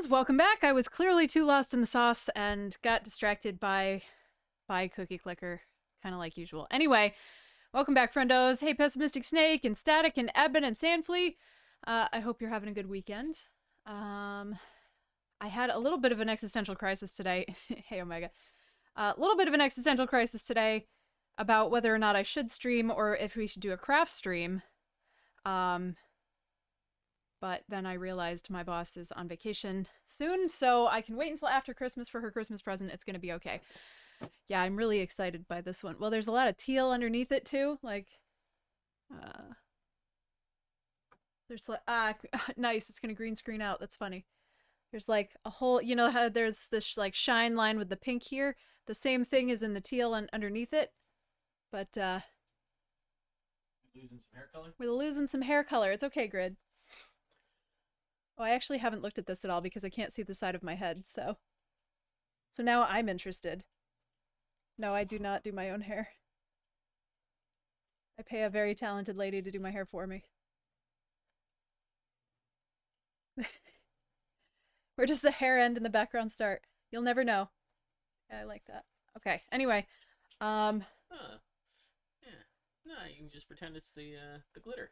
welcome back. I was clearly too lost in the sauce and got distracted by Cookie Clicker, kind of like usual. Anyway, welcome back, friendos. Hey, Pessimistic Snake and Static and Eben and Sandflea. I hope you're having a good weekend. I had a little bit of an existential crisis today. Hey, Omega. A little bit of an existential crisis today about whether or not I should stream or if we should do a craft stream. But then I realized my boss is on vacation soon, so I can wait until after Christmas for her Christmas present. It's gonna be okay. Yeah, I'm really excited by this one. Well, there's a lot of teal underneath it too. Like, there's like, nice. It's gonna green screen out. That's funny. There's like a whole, you know how there's this like shine line with the pink here? The same thing is in the teal and underneath it. But, losing some hair color? We're losing some hair color. It's okay, Grid. Oh, I actually haven't looked at this at all because I can't see the side of my head, so now I'm interested. No, I do not do my own hair. I pay a very talented lady to do my hair for me. Where does the hair end and the background start? You'll never know. Yeah, I like that. Okay, anyway. Huh. Yeah. No, you can just pretend it's the glitter.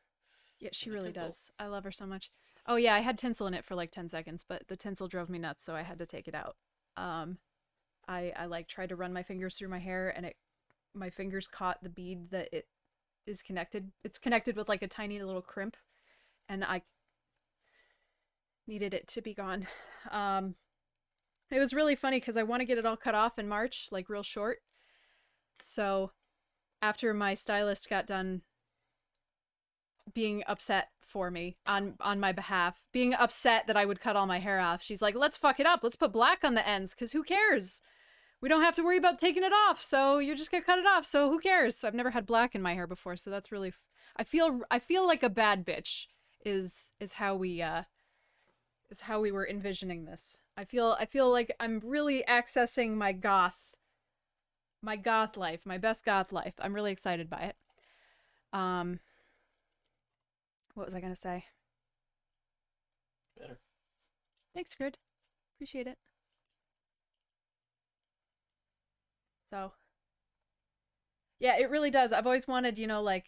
Yeah, she really does. I love her so much. Oh yeah, I had tinsel in it for like 10 seconds, but the tinsel drove me nuts, so I had to take it out. I like tried to run my fingers through my hair and my fingers caught the bead that it is connected. It's connected with like a tiny little crimp, and I needed it to be gone. It was really funny because I want to get it all cut off in March, like real short. So after my stylist got done being upset for me on my behalf, being upset that I would cut all my hair off, she's like, let's fuck it up. Let's put black on the ends, because who cares? We don't have to worry about taking it off, so you're just gonna cut it off, so who cares? So I've never had black in my hair before, so that's really... I feel like a bad bitch is how we were envisioning this. I feel like I'm really accessing my goth life, my best goth life. I'm really excited by it. What was I gonna say? Better. Thanks, Grid. Appreciate it. So, yeah, it really does. I've always wanted, you know, like,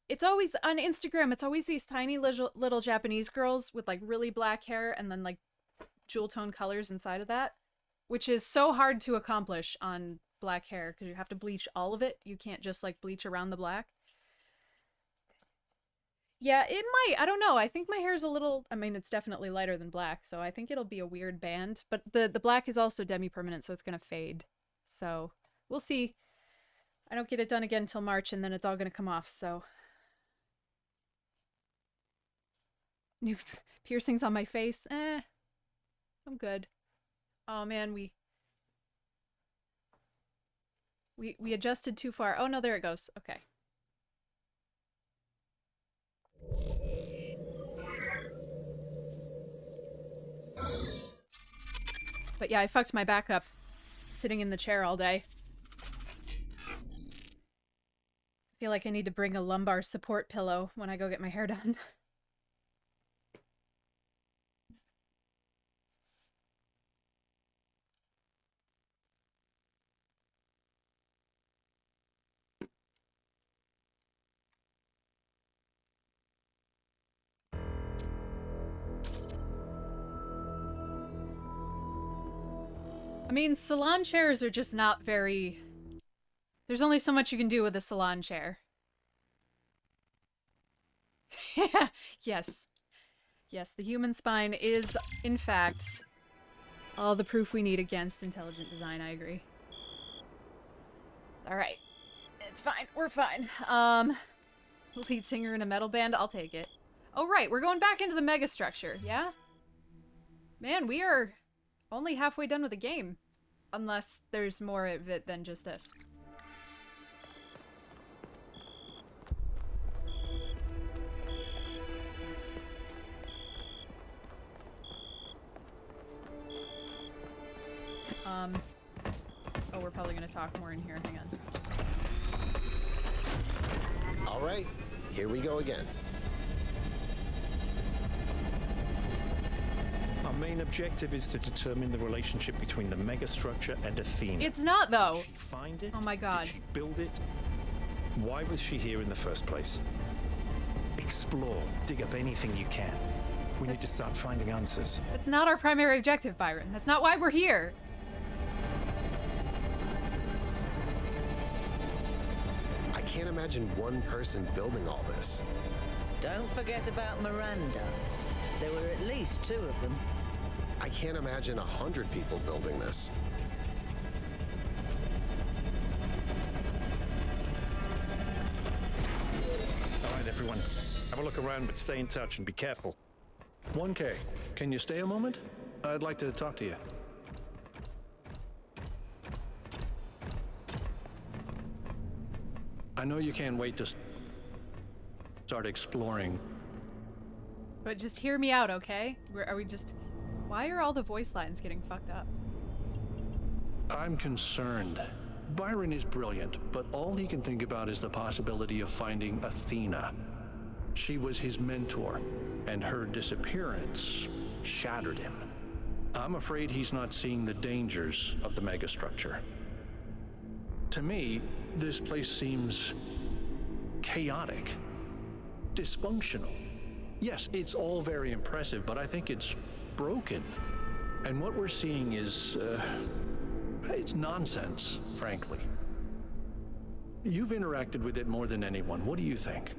it's always on Instagram, it's always these tiny little Japanese girls with like really black hair and then like jewel tone colors inside of that, which is so hard to accomplish on black hair because you have to bleach all of it. You can't just like bleach around the black. Yeah, it might. I don't know. I think my hair is a little... I mean, it's definitely lighter than black, so I think it'll be a weird band. But the black is also demi-permanent, so it's going to fade. So, we'll see. I don't get it done again until March, and then it's all going to come off, so... New piercings on my face? I'm good. Oh, man, we adjusted too far. Oh, no, there it goes. Okay. But yeah, I fucked my back up sitting in the chair all day. I feel like I need to bring a lumbar support pillow when I go get my hair done. I mean, salon chairs are just not very... There's only so much you can do with a salon chair. Yes. Yes, the human spine is, in fact, all the proof we need against intelligent design, I agree. Alright. It's fine. We're fine. Lead singer in a metal band? I'll take it. Oh, right. We're going back into the Megastructure, yeah? Man, we are... only halfway done with the game. Unless there's more of it than just this. Oh, we're probably gonna talk more in here. Hang on. All right, here we go again. A main objective is to determine the relationship between the megastructure and Athena. It's not, though. Did she find it? Oh my god. Did she build it? Why was she here in the first place? Explore. Dig up anything you can. We need to start finding answers. That's not our primary objective, Byron. That's not why we're here. I can't imagine one person building all this. Don't forget about Miranda. There were at least 2 of them. I can't imagine 100 people building this. All right, everyone. Have a look around, but stay in touch and be careful. 1K, can you stay a moment? I'd like to talk to you. I know you can't wait to start exploring. But just hear me out, okay? Are we just... Why are all the voice lines getting fucked up? I'm concerned. Byron is brilliant, but all he can think about is the possibility of finding Athena. She was his mentor, and her disappearance shattered him. I'm afraid he's not seeing the dangers of the megastructure. To me, this place seems chaotic, dysfunctional. Yes, it's all very impressive, but I think it's broken. And what we're seeing is, it's nonsense, frankly. You've interacted with it more than anyone. What do you think?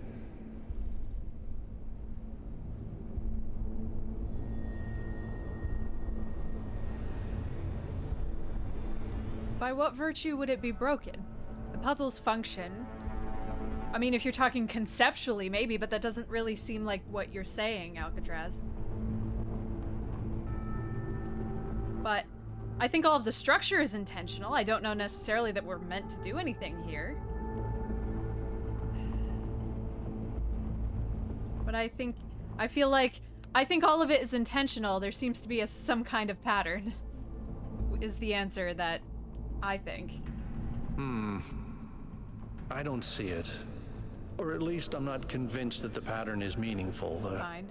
By what virtue would it be broken? The puzzles function. I mean, if you're talking conceptually, maybe, but that doesn't really seem like what you're saying, Alcatraz. But I think all of the structure is intentional. I don't know necessarily that we're meant to do anything here. But I think all of it is intentional. There seems to be some kind of pattern, is the answer that I think. I don't see it. Or at least I'm not convinced that the pattern is meaningful. Fine.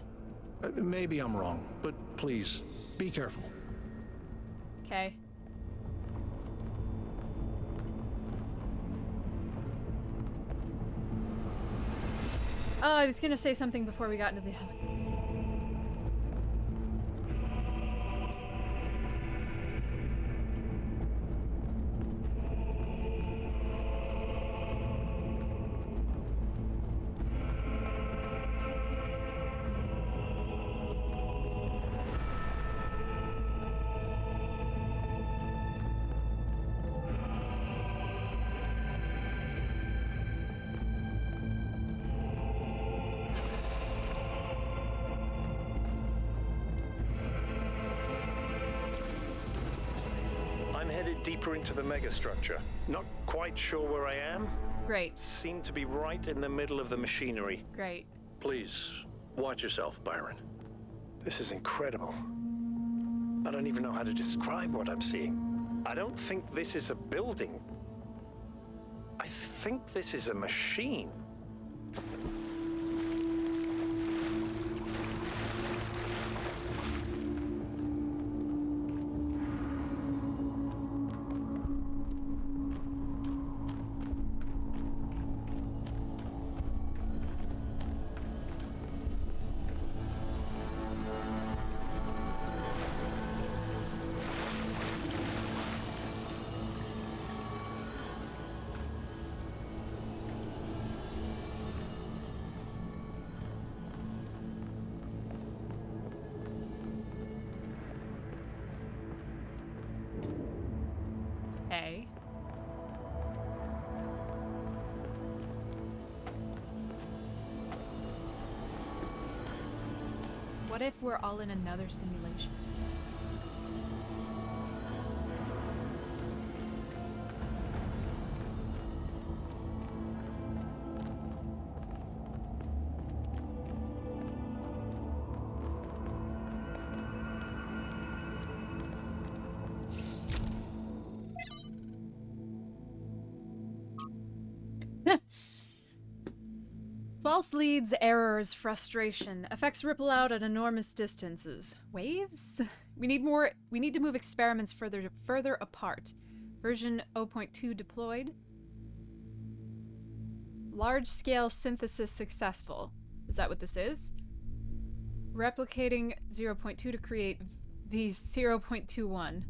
Maybe I'm wrong, but please, be careful. Okay. Oh, I was gonna say something before we got into the helicopter. I'm headed deeper into the megastructure. Not quite sure where I am. Great. Seem to be right in the middle of the machinery. Great. Please, watch yourself, Byron. This is incredible. I don't even know how to describe what I'm seeing. I don't think this is a building. I think this is a machine. Okay. What if we're all in another simulation? False leads, errors, frustration. Effects ripple out at enormous distances. Waves? We need to move experiments further apart. Version 0.2 deployed. Large-scale synthesis successful. Is that what this is? Replicating 0.2 to create V0.21.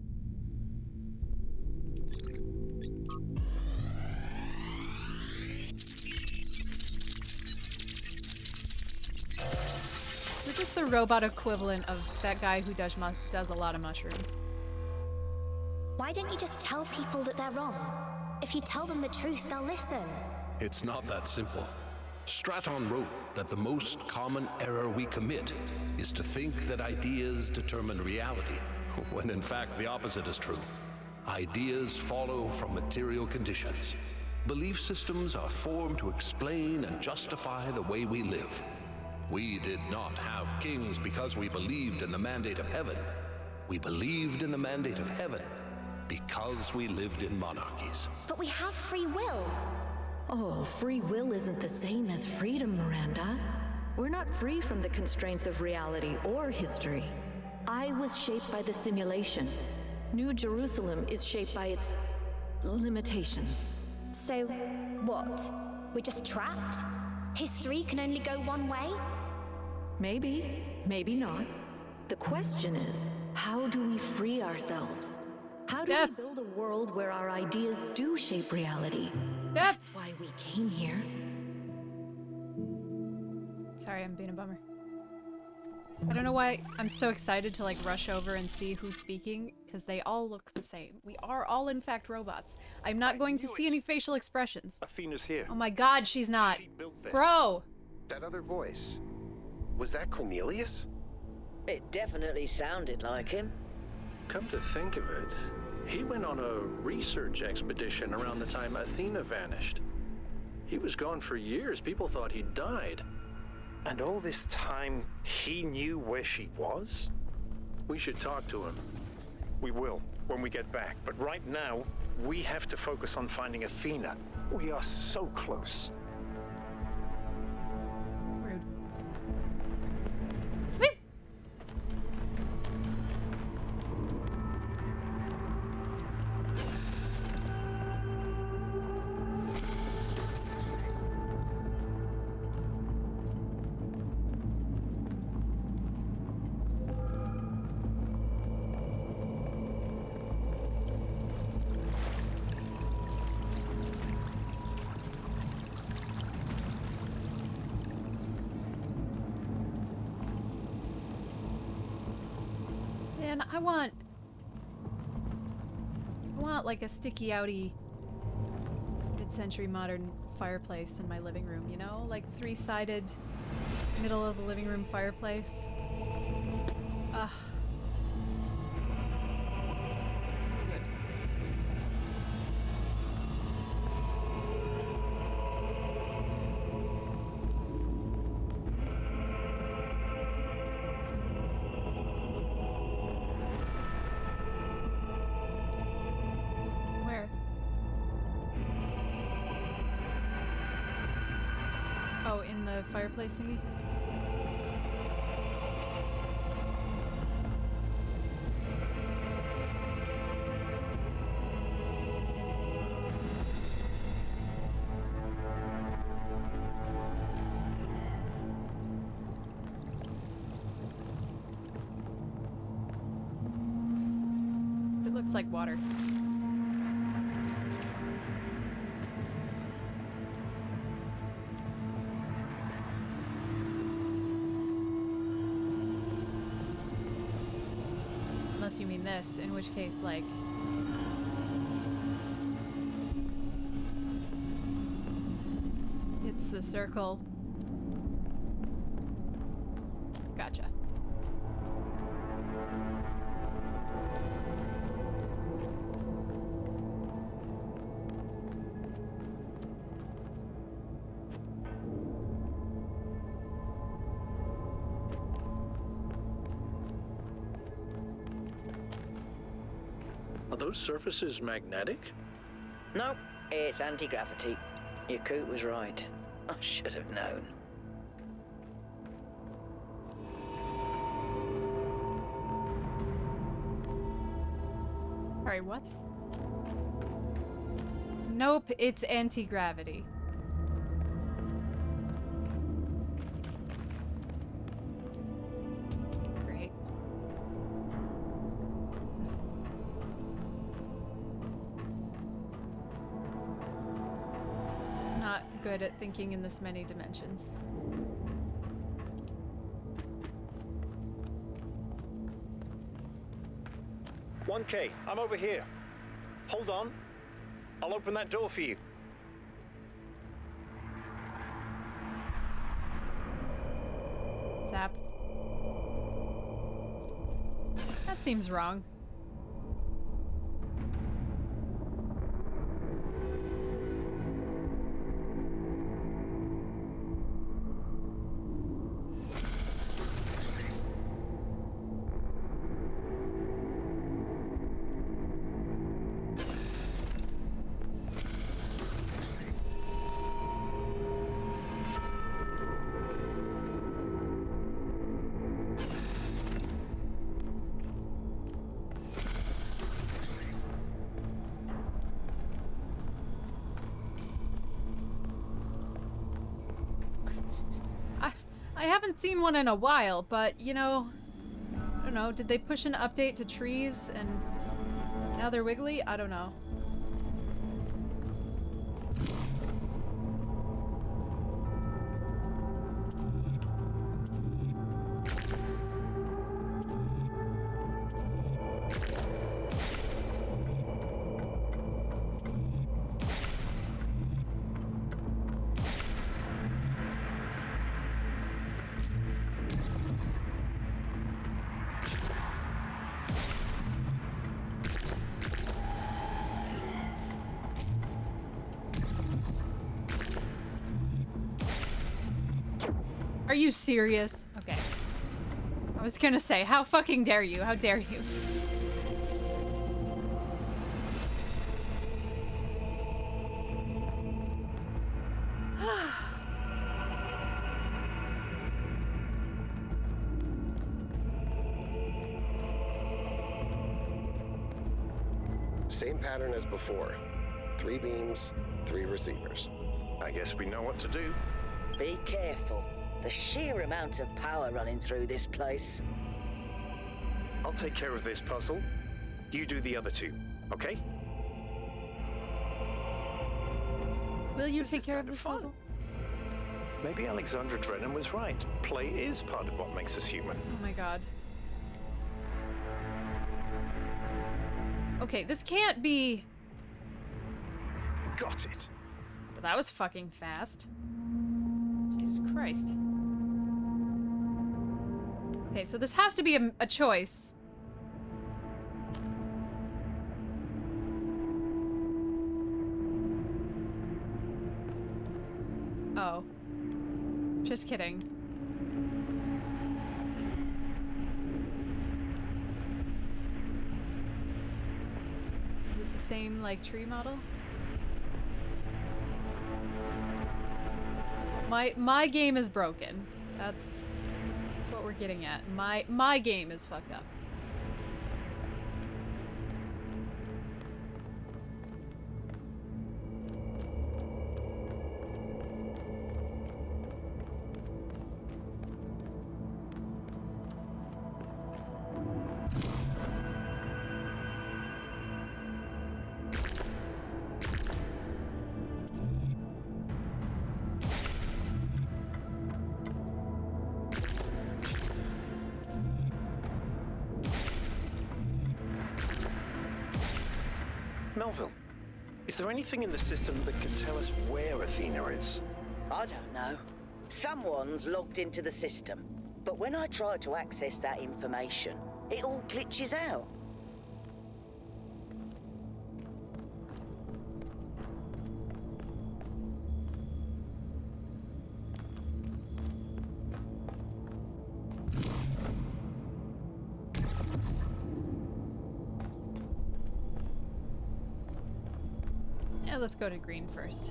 We're just the robot equivalent of that guy who does a lot of mushrooms. Why don't you just tell people that they're wrong? If you tell them the truth, they'll listen. It's not that simple. Straton wrote that the most common error we commit is to think that ideas determine reality, when in fact the opposite is true. Ideas follow from material conditions. Belief systems are formed to explain and justify the way we live. We did not have kings because we believed in the mandate of heaven. We believed in the mandate of heaven because we lived in monarchies. But we have free will. Oh, free will isn't the same as freedom, Miranda. We're not free from the constraints of reality or history. I was shaped by the simulation. New Jerusalem is shaped by its limitations. So, what? We're just trapped? History can only go one way? Maybe, maybe not. The question is, how do we free ourselves? How do we build a world where our ideas do shape reality? That's why we came here. Sorry, I'm being a bummer. I don't know why I'm so excited to like rush over and see who's speaking, because they all look the same. We are all in fact robots. I'm not going to see any facial expressions. Athena's here. Oh my god, she's not. She built this. Bro! That other voice, was that Cornelius? It definitely sounded like him. Come to think of it, he went on a research expedition around the time Athena vanished. He was gone for years. People thought he'd died. And all this time, he knew where she was? We should talk to him. We will, when we get back. But right now, we have to focus on finding Athena. We are so close. Rude. Woo! Man, I want like a sticky outy mid-century modern fireplace in my living room, you know? Like three-sided middle of the living room fireplace. Ugh. Good. Where? Oh, in the fireplace thingy? It looks like water. Unless you mean this, in which case, like... It's a circle. Gotcha. Are those surfaces magnetic? Nope, it's anti-gravity. Your coot was right. I should have known. Sorry, what? Nope, it's anti-gravity. Great. Not good at thinking in this many dimensions. "1K, I'm over here. Hold on. I'll open that door for you." Zap. That seems wrong. I haven't seen one in a while, but, you know, I don't know, did they push an update to trees and now they're wiggly? I don't know. Are you serious? Okay. I was gonna say, how fucking dare you? How dare you? Same pattern as before. 3 beams, 3 receivers. I guess we know what to do. Be careful. The sheer amount of power running through this place. I'll take care of this puzzle. You do the other 2, okay? Will you This take is care of kind of this fun. puzzle? Maybe Alexandra Drennan was right. Play is part of what makes us human. Oh my god. Okay, this can't be... Got it. Well, that was fucking fast. Jesus Christ. Okay, so this has to be a choice. Oh. Just kidding. Is it the same, like, tree model? My game is broken. That's what we're getting at. My game is fucked up. Melville, is there anything in the system that can tell us where Athena is? I don't know. Someone's logged into the system, but when I try to access that information, it all glitches out. Yeah, let's go to green first.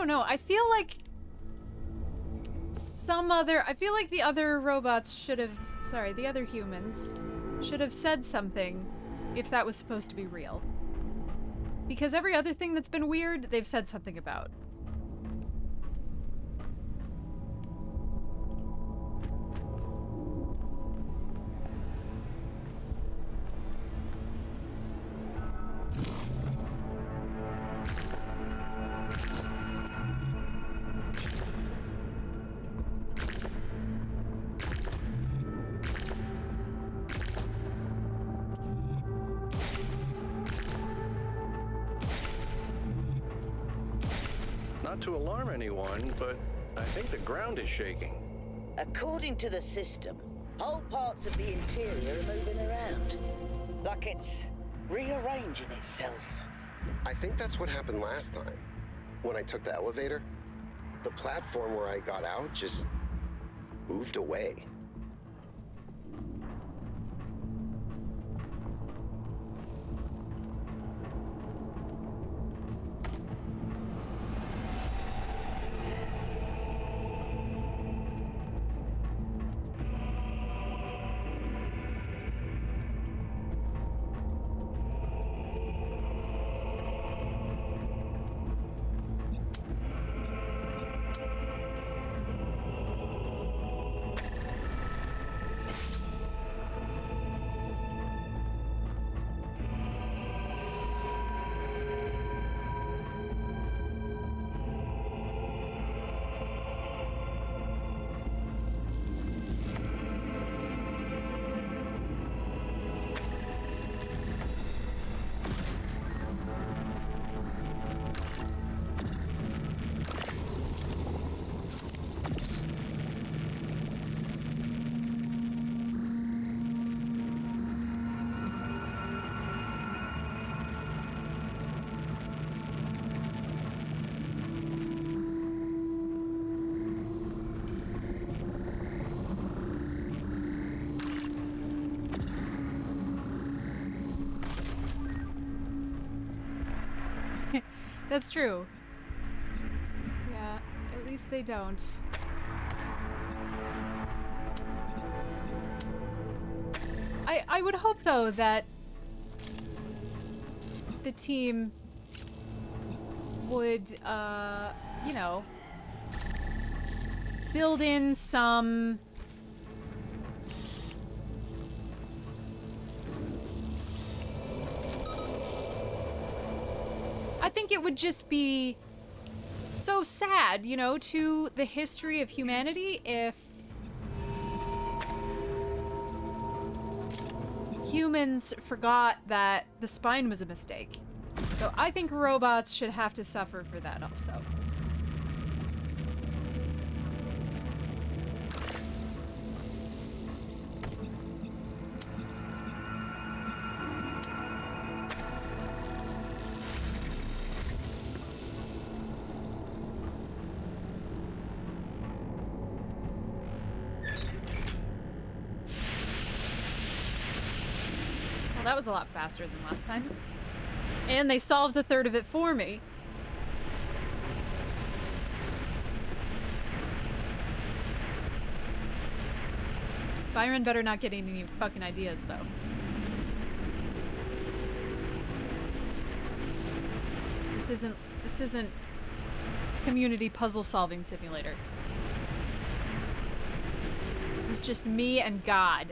know. I feel like I feel like the other robots should have, sorry, the other humans should have said something if that was supposed to be real. Because every other thing that's been weird, they've said something about. Not to alarm anyone, but I think the ground is shaking. According to the system, whole parts of the interior are moving around. Like it's rearranging itself. I think that's what happened last time. When I took the elevator, the platform where I got out just moved away. That's true. Yeah, at least they don't. I would hope, though, that the team would, you know, build in some... I think it would just be so sad, you know, to the history of humanity if humans forgot that the spine was a mistake. So I think robots should have to suffer for that also. That was a lot faster than last time. And they solved a third of it for me. Byron better not get any fucking ideas, though. This isn't community puzzle solving simulator. This is just me and God.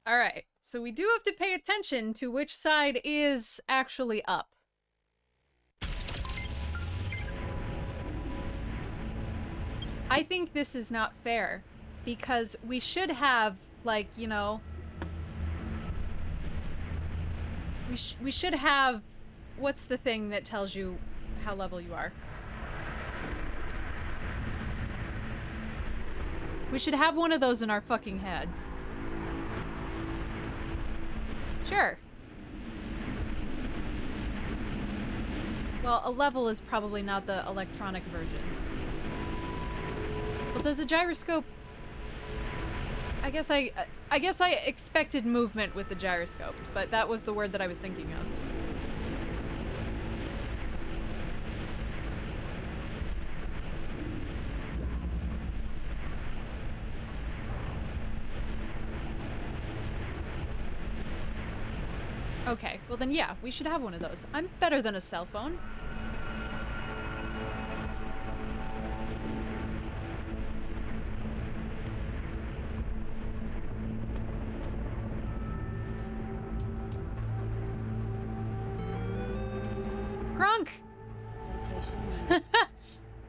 Alright, so we do have to pay attention to which side is actually up. I think this is not fair because we should have, like, you know, we should have, what's the thing that tells you how level you are? We should have one of those in our fucking heads. Sure. Well, a level is probably not the electronic version. Well, does a gyroscope... I guess I expected movement with the gyroscope, but that was the word that I was thinking of. Okay, well then yeah, we should have one of those. I'm better than a cell phone. Grunk!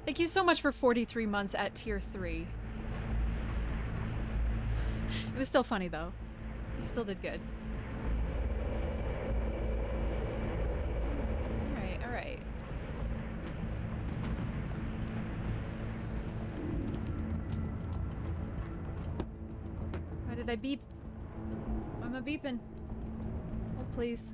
Thank you so much for 43 months at tier 3. It was still funny though. You still did good. Alright. Why did I beep? Why am I beeping? Oh, please.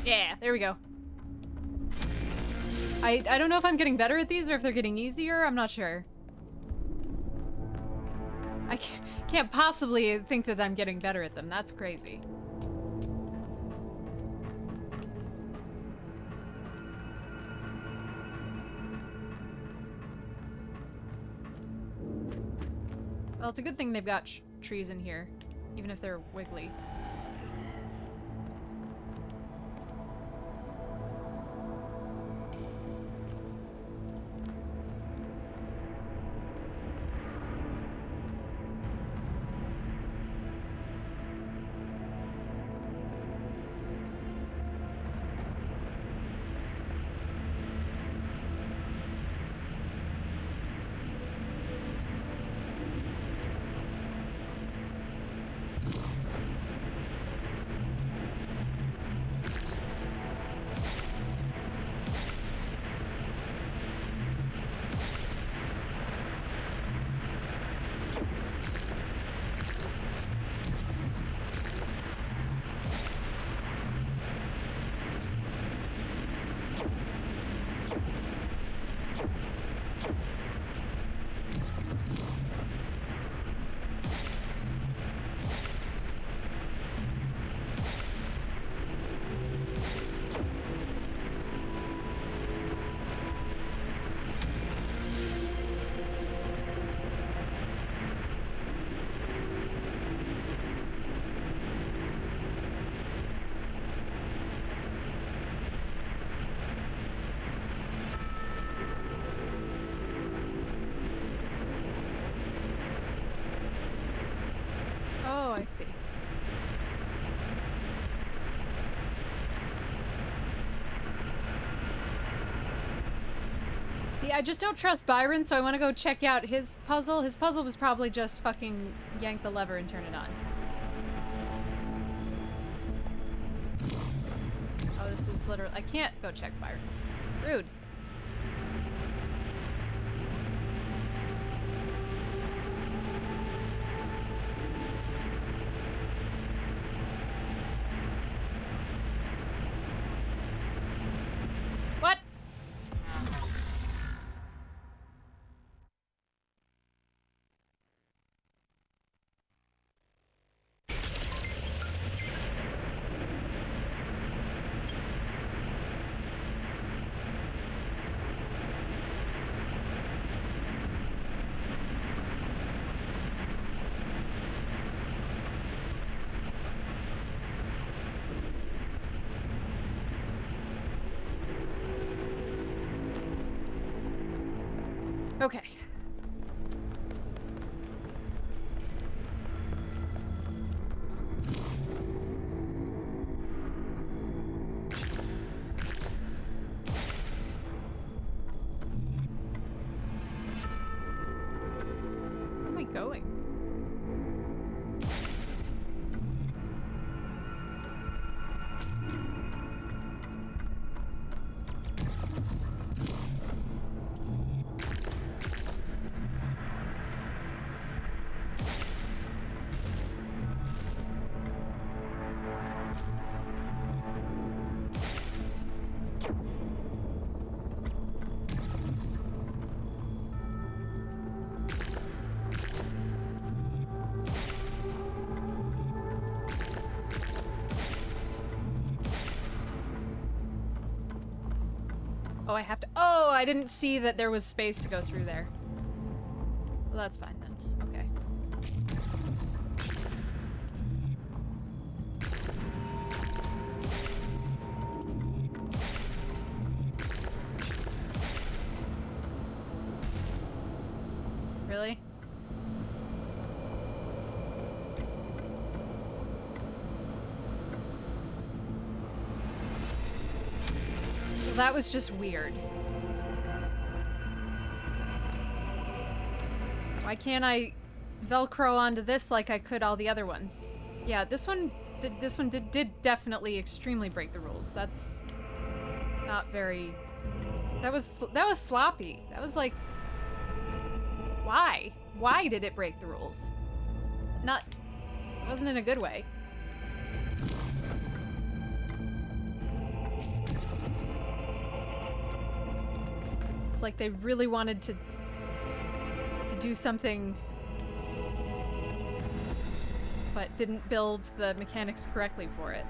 Yeah, there we go. I don't know if I'm getting better at these or if they're getting easier. I'm not sure. I can't possibly think that I'm getting better at them. That's crazy. Well, it's a good thing they've got trees in here, even if they're wiggly. Oh, I see. I just don't trust Byron, so I want to go check out his puzzle. His puzzle was probably just fucking yank the lever and turn it on. Oh, this is literally... I can't go check Byron. Rude. What? Okay. Where am I going? Oh, I have to... Oh, I didn't see that there was space to go through there. Well, that's fine then. Okay. Really? Well, that was just weird. Why can't I Velcro onto this like I could all the other ones? Yeah, this one did definitely extremely break the rules. That's not very... That was sloppy. That was like... Why? Why did it break the rules? Not... It wasn't in a good way. It's like they really wanted to do something, but didn't build the mechanics correctly for it.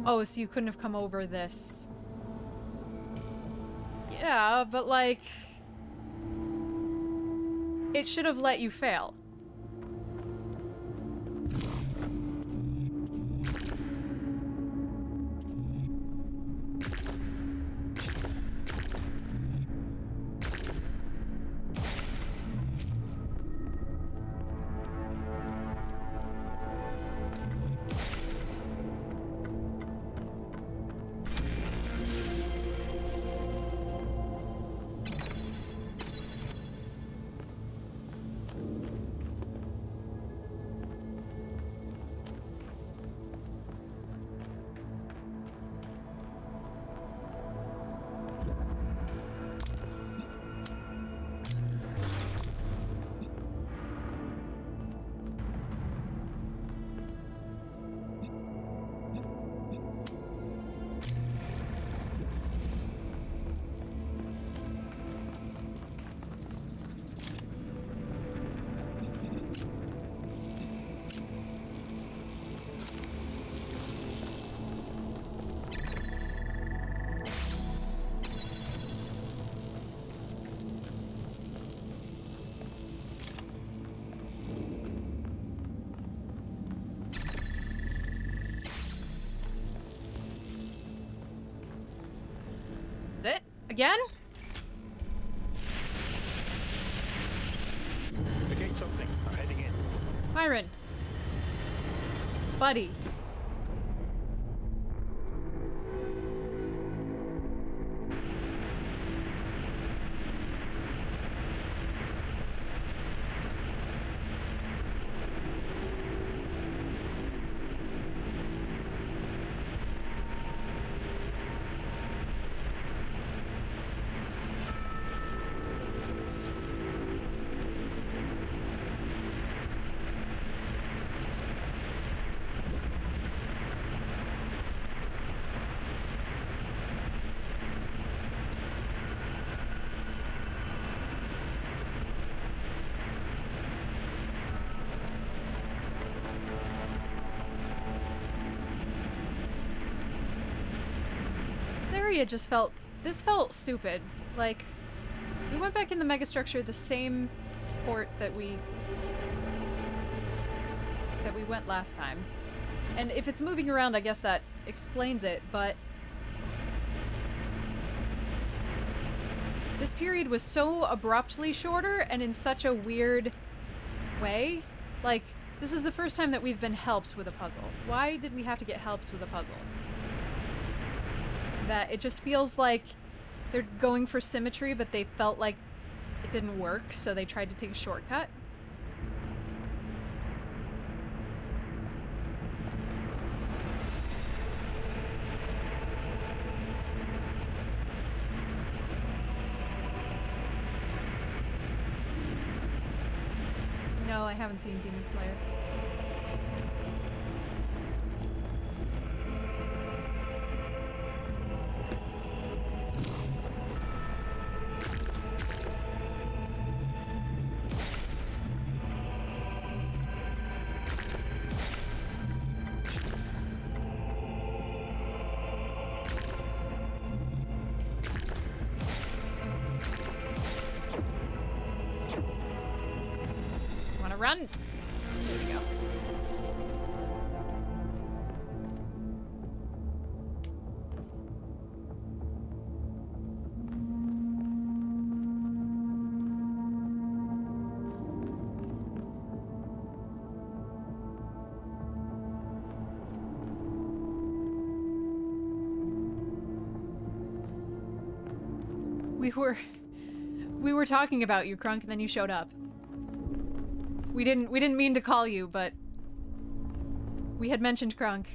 Oh, so you couldn't have come over this. Yeah, but like... It should have let you fail. Again? The gate's opening. I'm heading in. Byron. buddy. This felt stupid. Like, we went back in the Megastructure the same port that we went last time. And if it's moving around, I guess that explains it, but this period was so abruptly shorter and in such a weird way. Like, this is the first time that we've been helped with a puzzle. Why did we have to get helped with a puzzle? That it just feels like they're going for symmetry, but they felt like it didn't work, so they tried to take a shortcut. No, I haven't seen Demon Slayer. Run! There we go. We were talking about you, Crunk, and then you showed up. We didn't mean to call you, but we had mentioned Crunk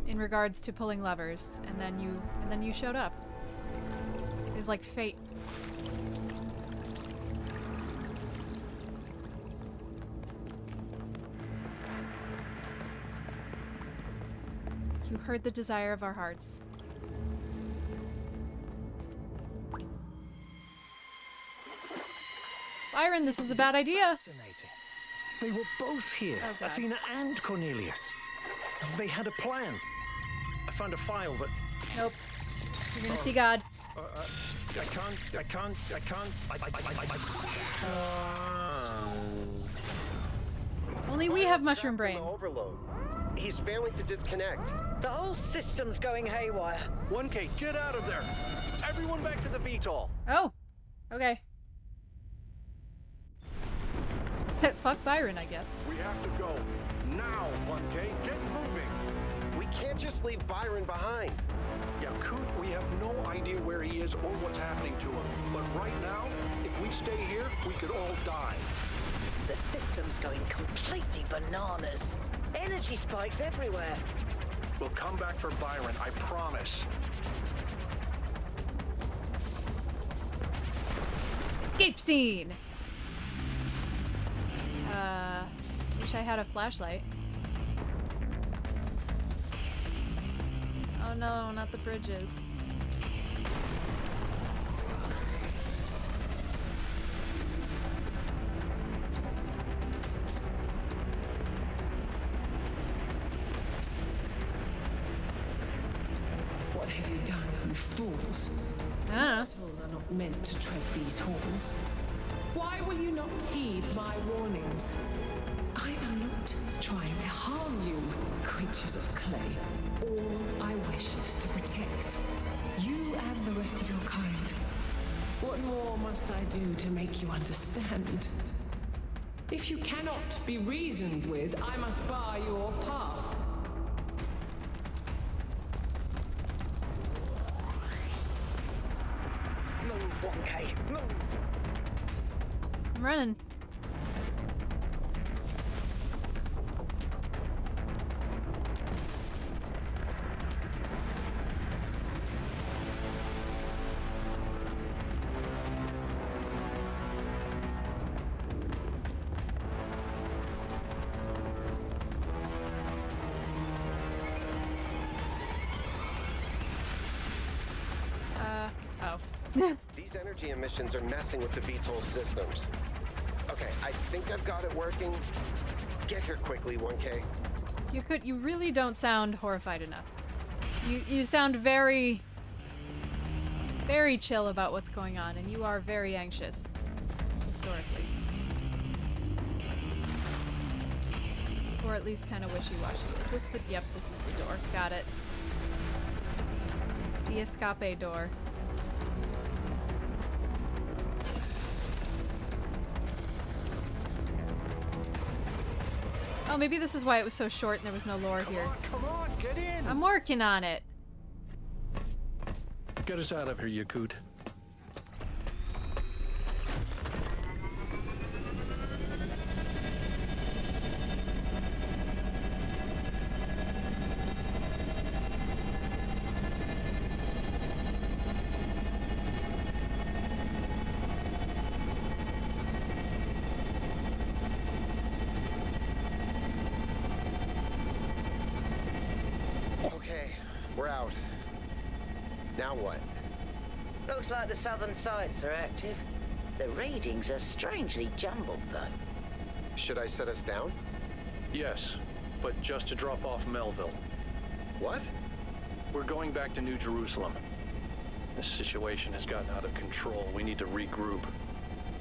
in regards to pulling levers, and then you showed up. It was like fate. You heard the desire of our hearts. Byron, this is a bad idea. Fascinating. They were both here, Oh, Athena and Cornelius. They had a plan. I found a file that... Nope. You're gonna see God. I can't. Only we have mushroom brain. Overload. He's failing to disconnect. The whole system's going haywire. 1K, get out of there! Everyone back to the VTOL! Oh. Okay. Fuck Byron, I guess. We have to go. Now, 1K, get moving! We can't just leave Byron behind. Yeah, Coot, we have no idea where he is or what's happening to him. But right now, if we stay here, we could all die. The system's going completely bananas. Energy spikes everywhere. We'll come back for Byron, I promise. Escape scene! Wish I had a flashlight. Oh no, not the bridges. What have you done, you fools? Ah. Mortals are not meant to tread these halls. Why will you not heed my warnings? I am not trying to harm you, creatures of clay. All I wish is to protect you and the rest of your kind. What more must I do to make you understand? If you cannot be reasoned with, I must bar your path. Move, 1K, move! I'm running. These energy emissions are messing with the VTOL systems. Okay, I think I've got it working. Get here quickly, 1K. You really don't sound horrified enough. You sound very chill about what's going on, and you are very anxious historically. Or at least kind of wishy-washy. Is this the yep, this is the door. Got it. The escape door. Oh, maybe this is why it was so short and there was no lore here. Come on, get in! I'm working on it. Get us out of here, Yakut. Okay, we're out. Now what? Looks like the southern sites are active. The readings are strangely jumbled, though. Should I set us down? Yes, but just to drop off Melville. What? We're going back to New Jerusalem. This situation has gotten out of control. We need to regroup.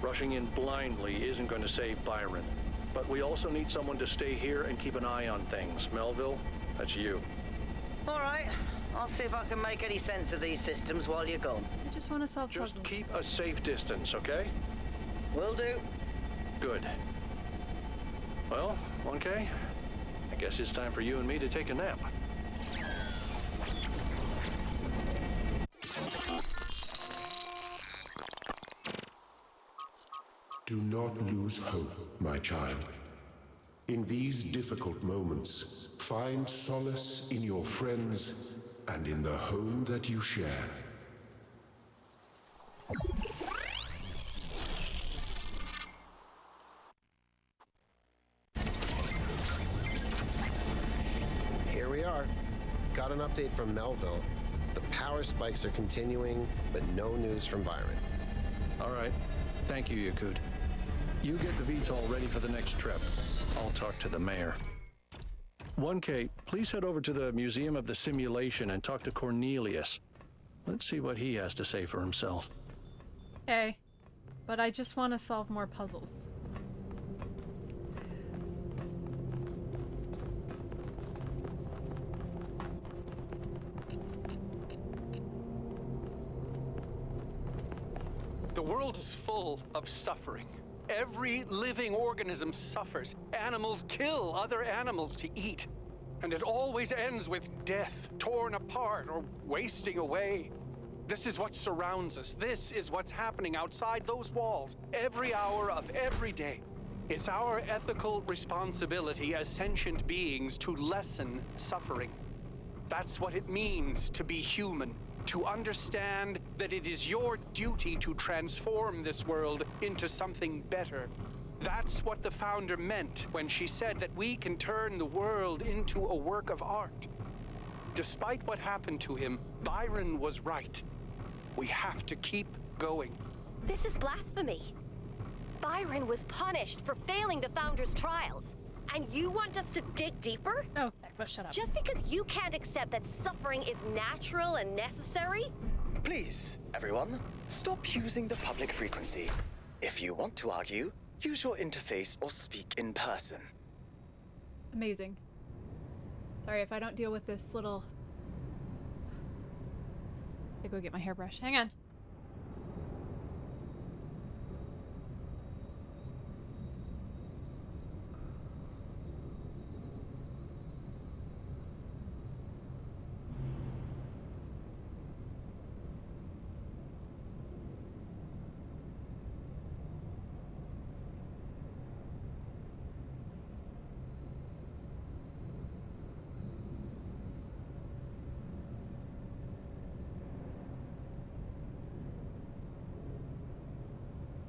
Rushing in blindly isn't going to save Byron. But we also need someone to stay here and keep an eye on things. Melville, that's you. All right. I'll see if I can make any sense of these systems while you're gone. I just want to solve puzzles. Just keep a safe distance, okay? Will do. Good. Well, 1K, I guess it's time for you and me to take a nap. Do not lose hope, my child. In these difficult moments, find solace in your friends and in the home that you share. Here we are. Got an update from Melville. The power spikes are continuing, but no news from Byron. All right. Thank you, Yakut. You get the VTOL ready for the next trip. I'll talk to the mayor. 1K, please head over to the Museum of the Simulation and talk to Cornelius. Let's see what he has to say for himself. Okay. But I just want to solve more puzzles. The world is full of suffering. Every living organism suffers. Animals kill other animals to eat. And it always ends with death, torn apart or wasting away. This is what surrounds us. This is what's happening outside those walls every hour of every day. It's our ethical responsibility as sentient beings to lessen suffering. That's what it means to be human. To understand that it is your duty to transform this world into something better. That's what the founder meant when she said that we can turn the world into a work of art. Despite what happened to him, Byron was right. We have to keep going. This is blasphemy. Byron was punished for failing the founder's trials. And you want us to dig deeper? Oh, shut up. Just because you can't accept that suffering is natural and necessary? Please, everyone, stop using the public frequency. If you want to argue, use your interface or speak in person. Amazing. Sorry if I don't deal with this little... I go get my hairbrush. Hang on.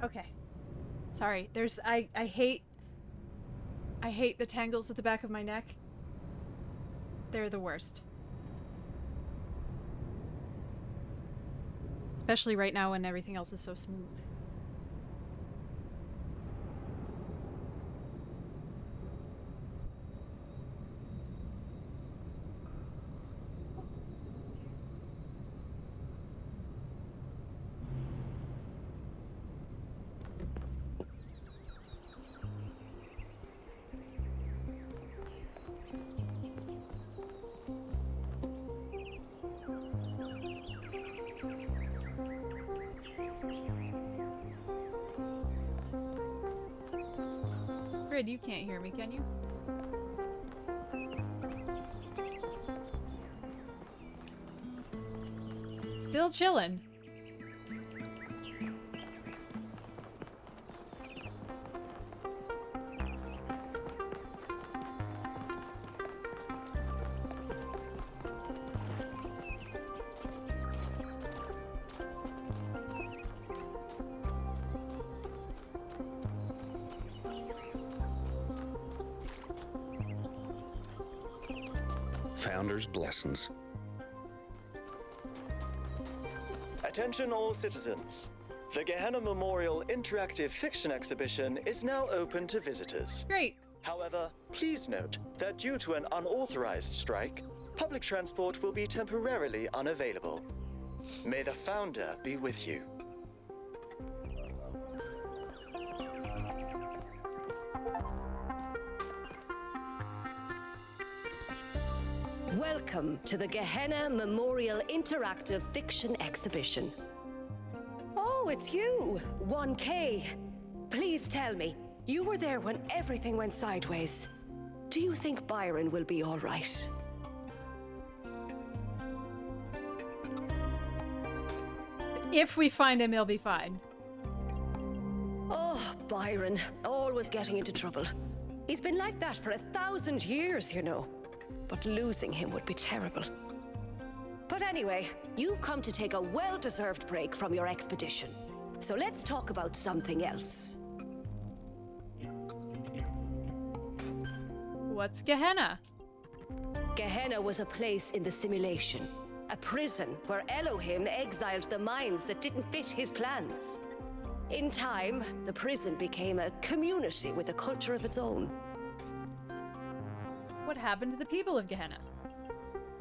Okay. Sorry. I hate the tangles at the back of my neck. They're the worst. Especially right now when everything else is so smooth. Grid, you can't hear me, can you? Still chillin'. Founder's blessings. Attention all citizens. The Gehenna Memorial Interactive Fiction Exhibition is now open to visitors. Great. However, please note that due to an unauthorized strike, public transport will be temporarily unavailable. May the Founder be with you. Welcome to the Gehenna Memorial Interactive Fiction Exhibition. Oh, it's you, 1K. Please tell me, you were there when everything went sideways. Do you think Byron will be all right? If we find him, he'll be fine. Oh, Byron, always getting into trouble. He's been like that for 1,000 years, you know. But losing him would be terrible. But anyway, you've come to take a well-deserved break from your expedition. So let's talk about something else. What's Gehenna? Gehenna was a place in the simulation. A prison where Elohim exiled the minds that didn't fit his plans. In time, the prison became a community with a culture of its own. What happened to the people of Gehenna?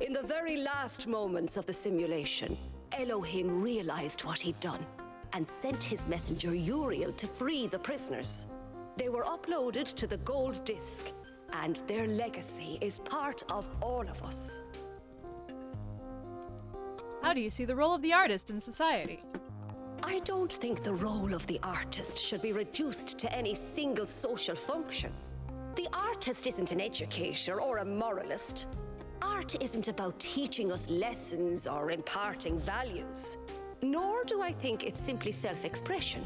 In the very last moments of the simulation, Elohim realized what he'd done and sent his messenger Uriel to free the prisoners. They were uploaded to the gold disc, and their legacy is part of all of us. How do you see the role of the artist in society? I don't think the role of the artist should be reduced to any single social function. The artist isn't an educator or a moralist. Art isn't about teaching us lessons or imparting values. Nor do I think it's simply self-expression.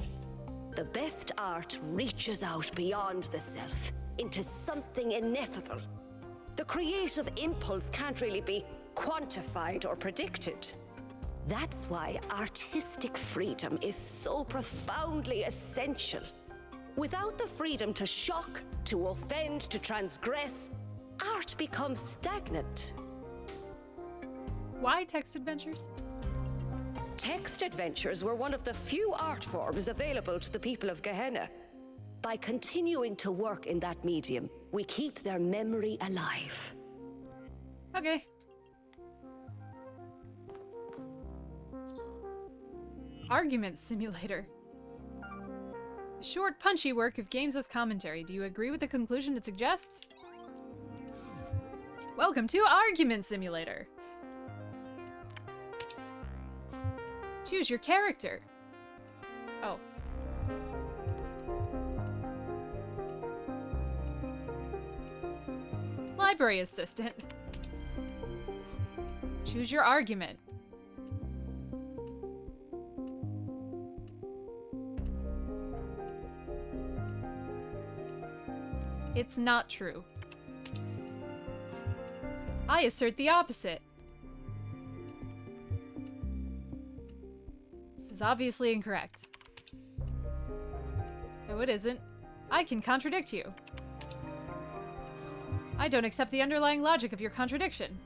The best art reaches out beyond the self, into something ineffable. The creative impulse can't really be quantified or predicted. That's why artistic freedom is so profoundly essential. Without the freedom to shock, to offend, to transgress, art becomes stagnant. Why text adventures? Text adventures were one of the few art forms available to the people of Gehenna. By continuing to work in that medium, we keep their memory alive. Okay. Argument simulator. A short, punchy work of games as commentary. Do you agree with the conclusion it suggests? Welcome to Argument Simulator. Choose your character. Oh. Library assistant. Choose your argument. It's not true. I assert the opposite. This is obviously incorrect. No, it isn't. I can contradict you. I don't accept the underlying logic of your contradiction.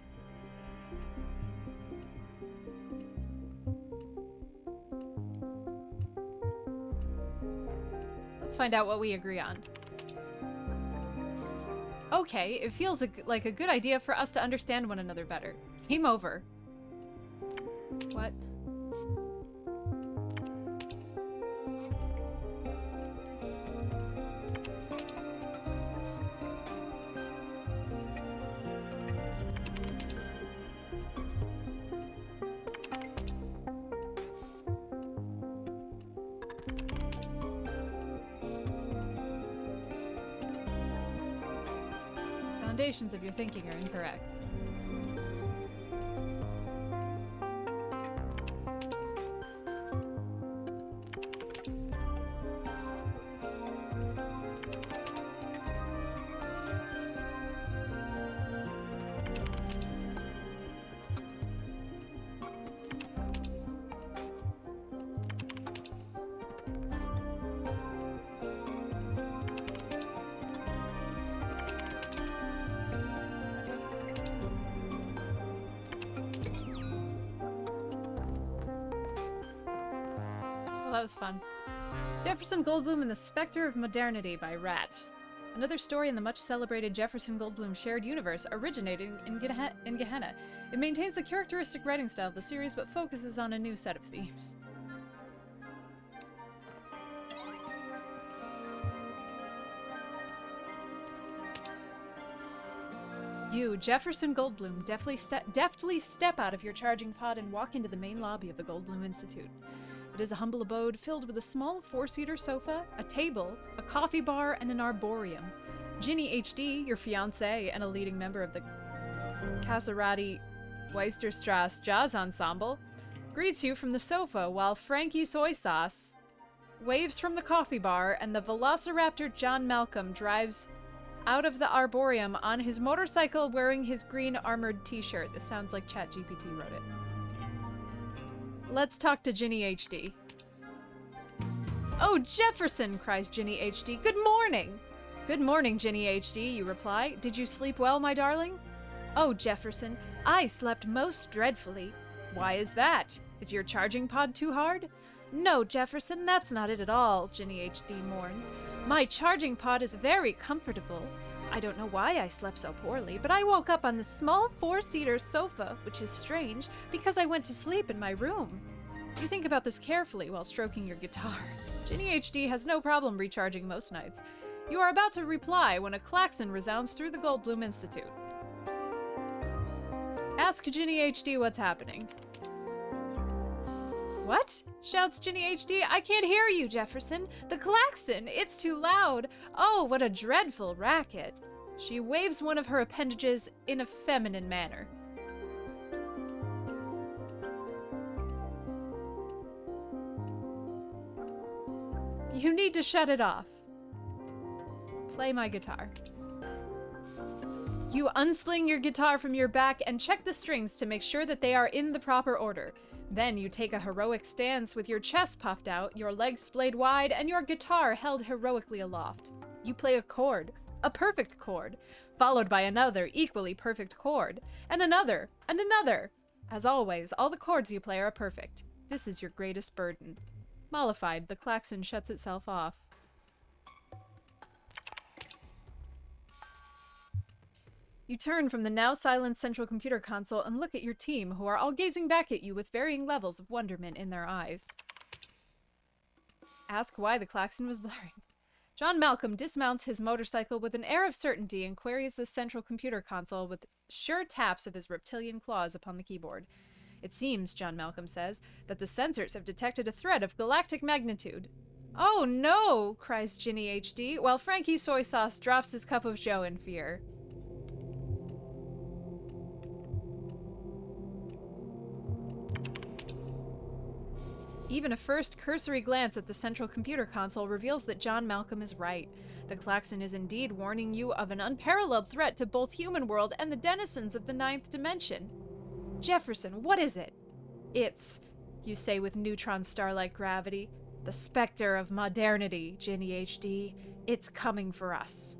Let's find out what we agree on. Okay, it feels like a good idea for us to understand one another better. Game over. What? Foundations of your thinking are incorrect. Well, that was fun. Jefferson Goldblum and the Spectre of Modernity by Rat. Another story in the much-celebrated Jefferson Goldblum shared universe originating in Gehenna. It maintains the characteristic writing style of the series, but focuses on a new set of themes. You, Jefferson Goldblum, deftly step out of your charging pod and walk into the main lobby of the Goldblum Institute. It is a humble abode filled with a small 4-seater sofa, a table, a coffee bar, and an arboreum. Ginny HD, your fiancée and a leading member of the Caserati Weisterstrasse Jazz Ensemble, greets you from the sofa while Frankie Soy Sauce waves from the coffee bar and the velociraptor John Malcolm drives out of the arboreum on his motorcycle wearing his green armored t-shirt. This sounds like ChatGPT wrote it. Let's talk to Ginny HD. Oh, Jefferson, cries Ginny HD. Good morning! Good morning, Ginny HD, you reply. Did you sleep well, my darling? Oh, Jefferson, I slept most dreadfully. Why is that? Is your charging pod too hard? No, Jefferson, that's not it at all, Ginny HD mourns. My charging pod is very comfortable. I don't know why I slept so poorly, but I woke up on the small 4-seater sofa, which is strange, because I went to sleep in my room. You think about this carefully while stroking your guitar. Ginny HD has no problem recharging most nights. You are about to reply when a klaxon resounds through the Goldblum Institute. Ask Ginny HD what's happening. What? Shouts Ginny HD. I can't hear you, Jefferson. The klaxon! It's too loud! Oh, what a dreadful racket! She waves one of her appendages in a feminine manner. You need to shut it off. Play my guitar. You unsling your guitar from your back and check the strings to make sure that they are in the proper order. Then you take a heroic stance with your chest puffed out, your legs splayed wide, and your guitar held heroically aloft. You play a chord, a perfect chord, followed by another equally perfect chord, and another, and another. As always, all the chords you play are perfect. This is your greatest burden. Mollified, the klaxon shuts itself off. You turn from the now silent central computer console and look at your team, who are all gazing back at you with varying levels of wonderment in their eyes. Ask why the klaxon was blaring. John Malcolm dismounts his motorcycle with an air of certainty and queries the central computer console with sure taps of his reptilian claws upon the keyboard. It seems, John Malcolm says, that the sensors have detected a threat of galactic magnitude. Oh no, cries Ginny HD, while Frankie Soy Sauce drops his cup of joe in fear. Even a first cursory glance at the central computer console reveals that John Malcolm is right. The klaxon is indeed warning you of an unparalleled threat to both human world and the denizens of the 9th dimension. Jefferson, what is it? It's, you say with neutron star-like gravity, The specter of modernity, Ginny HD. It's coming for us.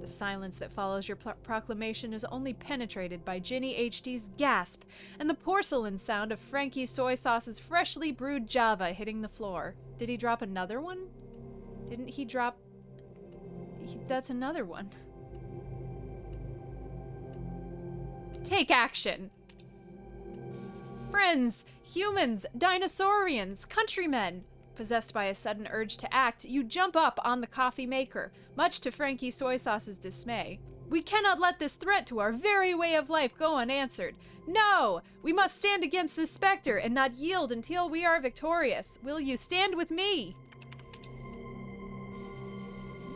The silence that follows your proclamation is only penetrated by Ginny HD's gasp and the porcelain sound of Frankie Soy Sauce's freshly brewed Java hitting the floor. Did he drop another one? Didn't he drop... That's another one. Take action! Friends, humans, dinosaurians, countrymen! Possessed by a sudden urge to act, you jump up on the coffee maker, much to Frankie Soy Sauce's dismay. We cannot let this threat to our very way of life go unanswered. No! We must stand against this specter and not yield until we are victorious. Will you stand with me?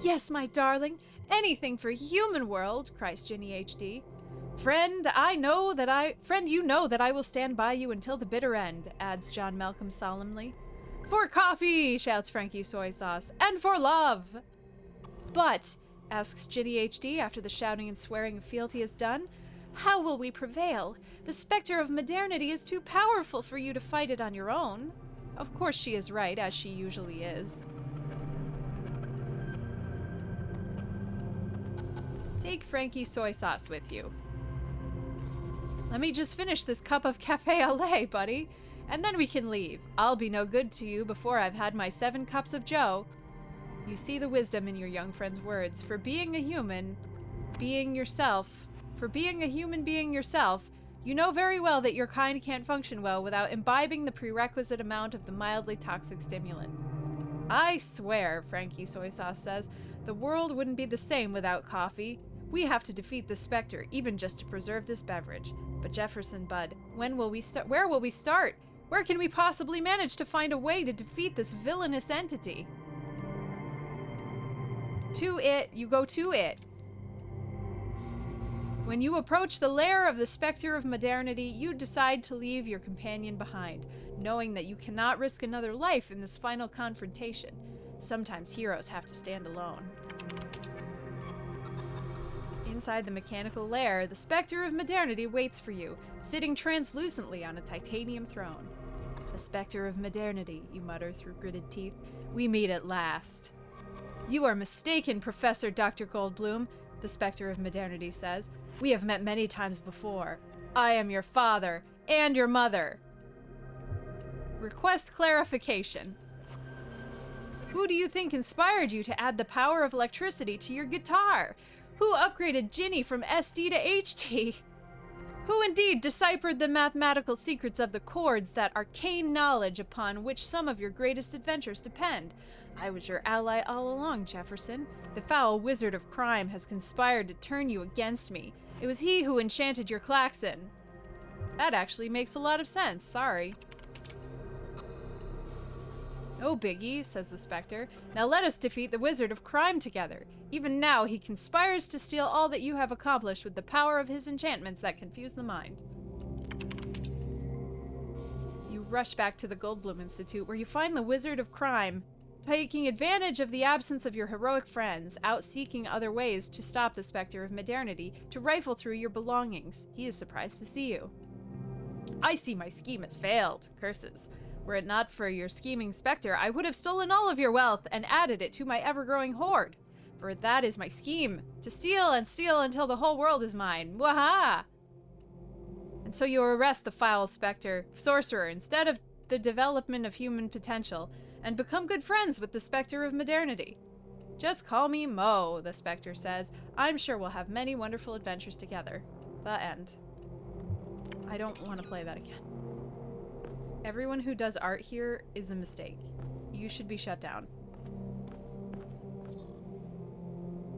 Yes, my darling. Anything for human world, cries Ginny HD. Friend, you know that I will stand by you until the bitter end, adds John Malcolm solemnly. For coffee, shouts Frankie Soy Sauce, and for love. But, asks Ginny HD after the shouting and swearing of fealty is done, how will we prevail? The specter of modernity is too powerful for you to fight it on your own. Of course she is right, as she usually is. Take Frankie Soy Sauce with you. Let me just finish this cup of cafe au lait, buddy, and then we can leave. I'll be no good to you before I've had my 7 cups of joe. You see the wisdom in your young friend's words. For being a human, being yourself, you know very well that your kind can't function well without imbibing the prerequisite amount of the mildly toxic stimulant. I swear, Frankie Soy Sauce says, the world wouldn't be the same without coffee. We have to defeat the specter, even just to preserve this beverage. But Jefferson Bud, when will we start? Where will we start? Where can we possibly manage to find a way to defeat this villainous entity? To it, you go to it. When you approach the lair of the specter of modernity, you decide to leave your companion behind, knowing that you cannot risk another life in this final confrontation. Sometimes heroes have to stand alone. Inside the mechanical lair, the specter of modernity waits for you, sitting translucently on a titanium throne. The specter of modernity, you mutter through gritted teeth. We meet at last. You are mistaken, Professor Dr. Goldblum, the specter of modernity says. We have met many times before. I am your father and your mother. Request clarification. Who do you think inspired you to add the power of electricity to your guitar? Who upgraded Ginny from SD to HD? Who indeed deciphered the mathematical secrets of the chords, that arcane knowledge upon which some of your greatest adventures depend? I was your ally all along, Jefferson. The foul wizard of crime has conspired to turn you against me. It was he who enchanted your klaxon. That actually makes a lot of sense, sorry. No biggie, says the specter. Now let us defeat the wizard of crime together. Even now he conspires to steal all that you have accomplished with the power of his enchantments that confuse the mind. You rush back to the Goldblum Institute, where you find the wizard of crime taking advantage of the absence of your heroic friends, out seeking other ways to stop the specter of modernity, to rifle through your belongings. He is surprised to see you. I see my scheme has failed, curses. Were it not for your scheming specter, I would have stolen all of your wealth and added it to my ever-growing hoard. For that is my scheme, to steal and steal until the whole world is mine. Waha! And so you arrest the foul specter, sorcerer, instead of the development of human potential, and become good friends with the specter of modernity. Just call me Mo, the specter says. I'm sure we'll have many wonderful adventures together. The end. I don't want to play that again. Everyone who does art here is a mistake. You should be shut down.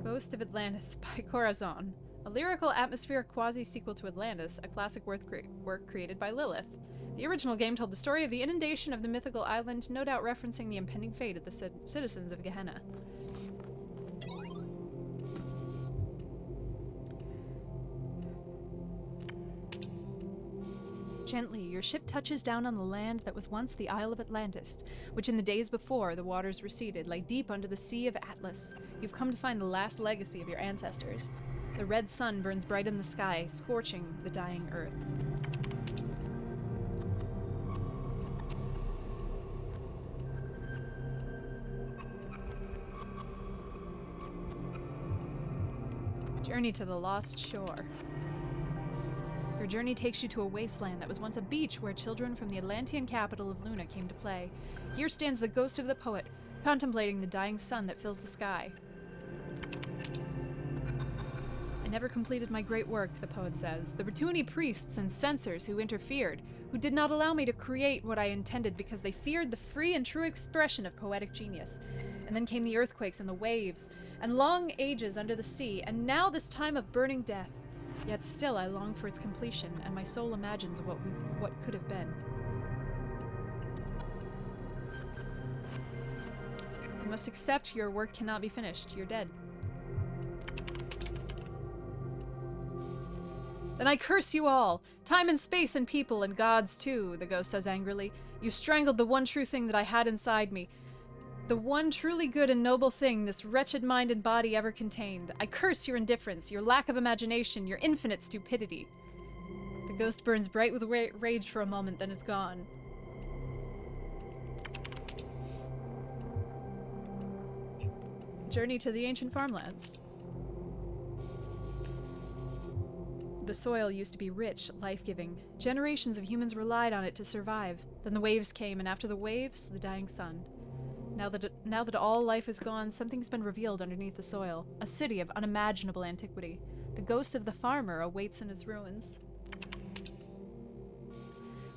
Ghost of Atlantis by Corazon. A lyrical atmospheric quasi-sequel to Atlantis, a classic work created by Lilith. The original game told the story of the inundation of the mythical island, no doubt referencing the impending fate of the citizens of Gehenna. Gently, your ship touches down on the land that was once the Isle of Atlantis, which in the days before the waters receded lay deep under the Sea of Atlas. You've come to find the last legacy of your ancestors. The red sun burns bright in the sky, scorching the dying earth. Journey to the Lost Shore. Your journey takes you to a wasteland that was once a beach where children from the Atlantean capital of Luna came to play. Here stands the ghost of the poet, contemplating the dying sun that fills the sky. I never completed my great work, the poet says. There were too many priests and censors who interfered, who did not allow me to create what I intended because they feared the free and true expression of poetic genius. And then came the earthquakes and the waves, and long ages under the sea, and now this time of burning death. Yet still I long for its completion, and my soul imagines what could have been. You must accept your work cannot be finished. You're dead. Then I curse you all! Time and space and people and gods too, the ghost says angrily. You strangled the one true thing that I had inside me. The one truly good and noble thing this wretched mind and body ever contained. I curse your indifference, your lack of imagination, your infinite stupidity. The ghost burns bright with rage for a moment, then is gone. Journey to the ancient farmlands. The soil used to be rich, life-giving. Generations of humans relied on it to survive. Then the waves came, and after the waves, the dying sun. Now that all life is gone, something's been revealed underneath the soil. A city of unimaginable antiquity. The ghost of the farmer awaits in its ruins.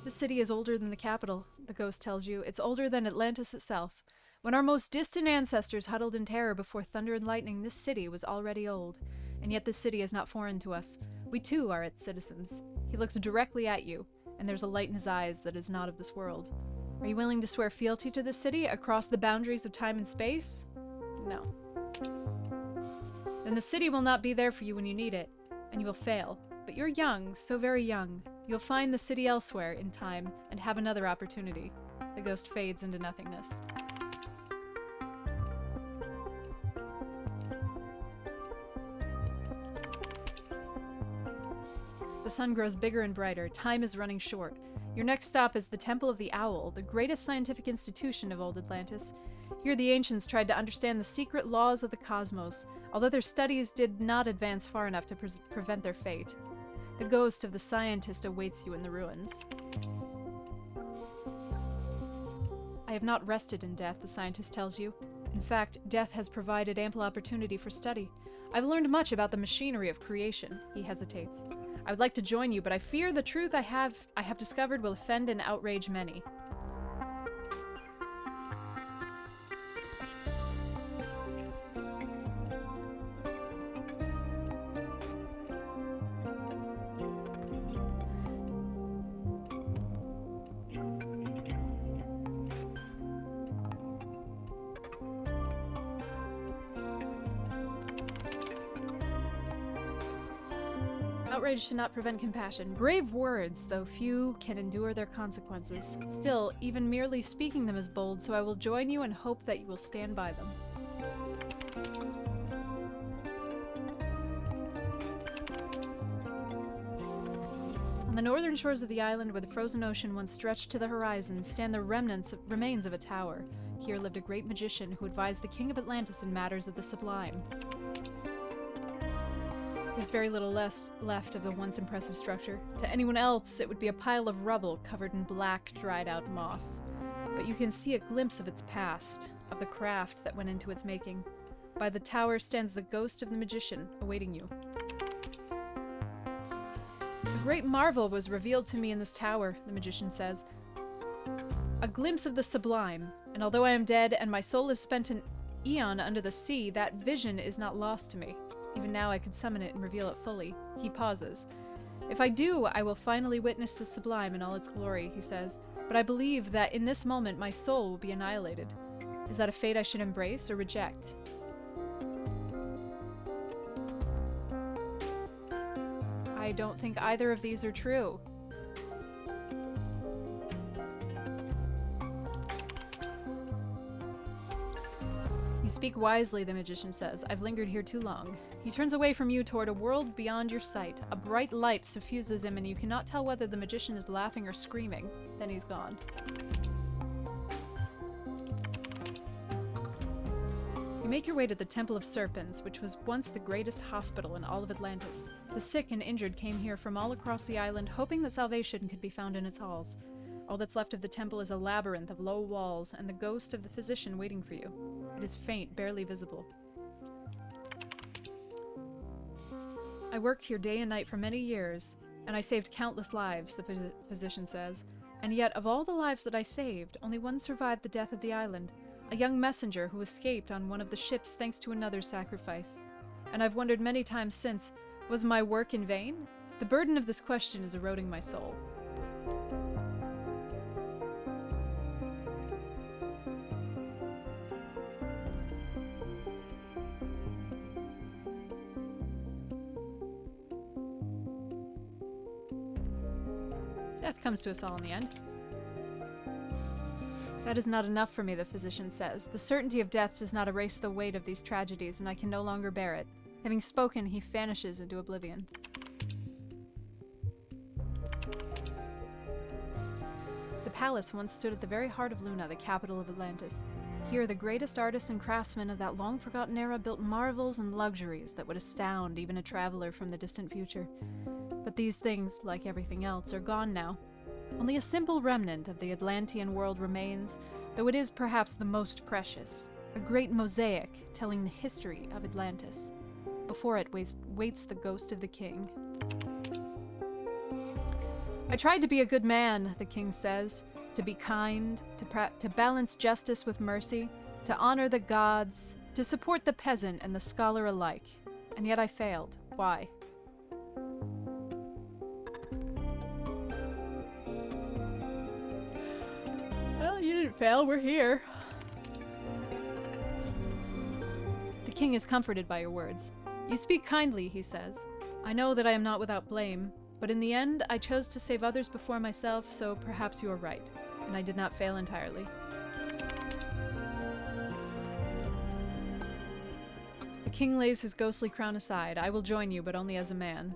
The city is older than the capital, the ghost tells you. It's older than Atlantis itself. When our most distant ancestors huddled in terror before thunder and lightning, this city was already old. And yet this city is not foreign to us. We too are its citizens. He looks directly at you, and there's a light in his eyes that is not of this world. Are you willing to swear fealty to this city across the boundaries of time and space? No. Then the city will not be there for you when you need it, and you will fail. But you're young, so very young. You'll find the city elsewhere in time and have another opportunity. The ghost fades into nothingness. The sun grows bigger and brighter. Time is running short. Your next stop is the Temple of the Owl, the greatest scientific institution of old Atlantis. Here the ancients tried to understand the secret laws of the cosmos, although their studies did not advance far enough to prevent their fate. The ghost of the scientist awaits you in the ruins. I have not rested in death, the scientist tells you. In fact, death has provided ample opportunity for study. I've learned much about the machinery of creation. He hesitates. I would like to join you, but I fear the truth I have discovered will offend and outrage many. Outrage should not prevent compassion. Brave words, though few can endure their consequences. Still, even merely speaking them is bold, so I will join you and hope that you will stand by them. On the northern shores of the island, where the frozen ocean once stretched to the horizon, stand the remains of a tower. Here lived a great magician who advised the king of Atlantis in matters of the sublime. There's very little left of the once impressive structure. To anyone else, it would be a pile of rubble covered in black, dried-out moss. But you can see a glimpse of its past, of the craft that went into its making. By the tower stands the ghost of the magician, awaiting you. A great marvel was revealed to me in this tower, the magician says. A glimpse of the sublime, and although I am dead and my soul is spent an eon under the sea, that vision is not lost to me. Even now I could summon it and reveal it fully. He pauses. If I do, I will finally witness the sublime in all its glory, he says. But I believe that in this moment my soul will be annihilated. Is that a fate I should embrace or reject? I don't think either of these are true. You speak wisely, the magician says. I've lingered here too long. He turns away from you toward a world beyond your sight. A bright light suffuses him, and you cannot tell whether the magician is laughing or screaming. Then he's gone. You make your way to the Temple of Serpents, which was once the greatest hospital in all of Atlantis. The sick and injured came here from all across the island, hoping that salvation could be found in its halls. All that's left of the temple is a labyrinth of low walls, and the ghost of the physician waiting for you. It is faint, barely visible. I worked here day and night for many years, and I saved countless lives, the physician says. And yet, of all the lives that I saved, only one survived the death of the island. A young messenger who escaped on one of the ships thanks to another's sacrifice. And I've wondered many times since, was my work in vain? The burden of this question is eroding my soul. Death comes to us all in the end. That is not enough for me, the physician says. The certainty of death does not erase the weight of these tragedies, and I can no longer bear it. Having spoken, he vanishes into oblivion. The palace once stood at the very heart of Luna, the capital of Atlantis. Here, the greatest artists and craftsmen of that long-forgotten era built marvels and luxuries that would astound even a traveler from the distant future. But these things, like everything else, are gone now. Only a simple remnant of the Atlantean world remains, though it is perhaps the most precious. A great mosaic telling the history of Atlantis. Before it waits the ghost of the king. I tried to be a good man, the king says. To be kind, to balance justice with mercy, to honor the gods, to support the peasant and the scholar alike. And yet I failed. Why? Well, you didn't fail. We're here. The king is comforted by your words. You speak kindly, he says. I know that I am not without blame, but in the end, I chose to save others before myself, so perhaps you are right, and I did not fail entirely. The king lays his ghostly crown aside. I will join you, but only as a man.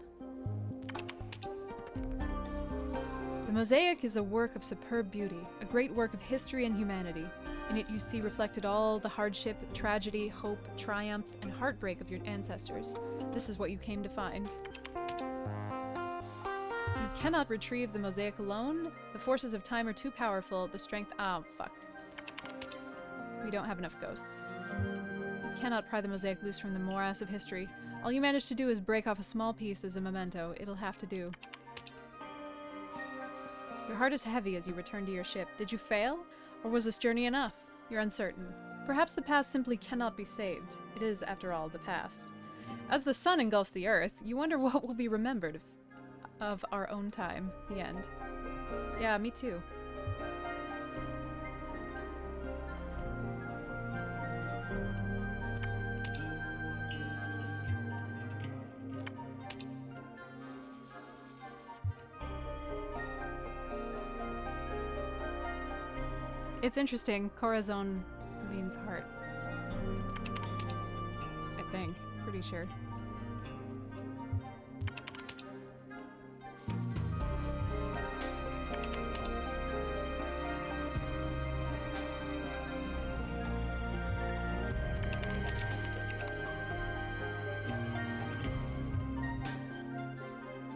The mosaic is a work of superb beauty, a great work of history and humanity. In it you see reflected all the hardship, tragedy, hope, triumph, and heartbreak of your ancestors. This is what you came to find. You cannot retrieve the mosaic alone. The forces of time are too powerful. The strength— oh, fuck. We don't have enough ghosts. You cannot pry the mosaic loose from the morass of history. All you manage to do is break off a small piece as a memento. It'll have to do. Your heart is heavy as you return to your ship. Did you fail? Or was this journey enough? You're uncertain. Perhaps the past simply cannot be saved. It is, after all, the past. As the sun engulfs the earth, you wonder what will be remembered of our own time. The end. Yeah, me too. It's interesting. Corazon means heart. I think. Pretty sure.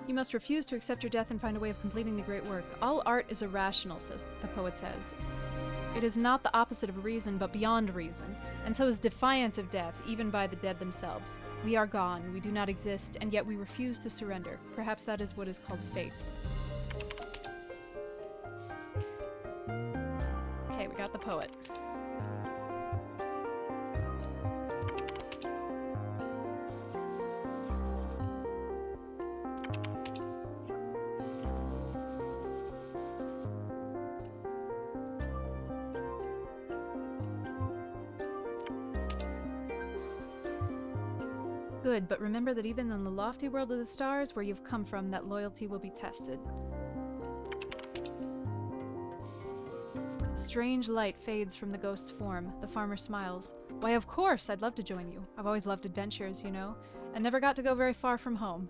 You must refuse to accept your death and find a way of completing the great work. All art is irrational, says the poet says. It is not the opposite of reason, but beyond reason, and so is defiance of death, even by the dead themselves. We are gone, we do not exist, and yet we refuse to surrender. Perhaps that is what is called faith. Okay, we got the poet. Good, but remember that even in the lofty world of the stars, where you've come from, that loyalty will be tested. Strange light fades from the ghost's form. The farmer smiles. Why, of course, I'd love to join you. I've always loved adventures, you know, and never got to go very far from home.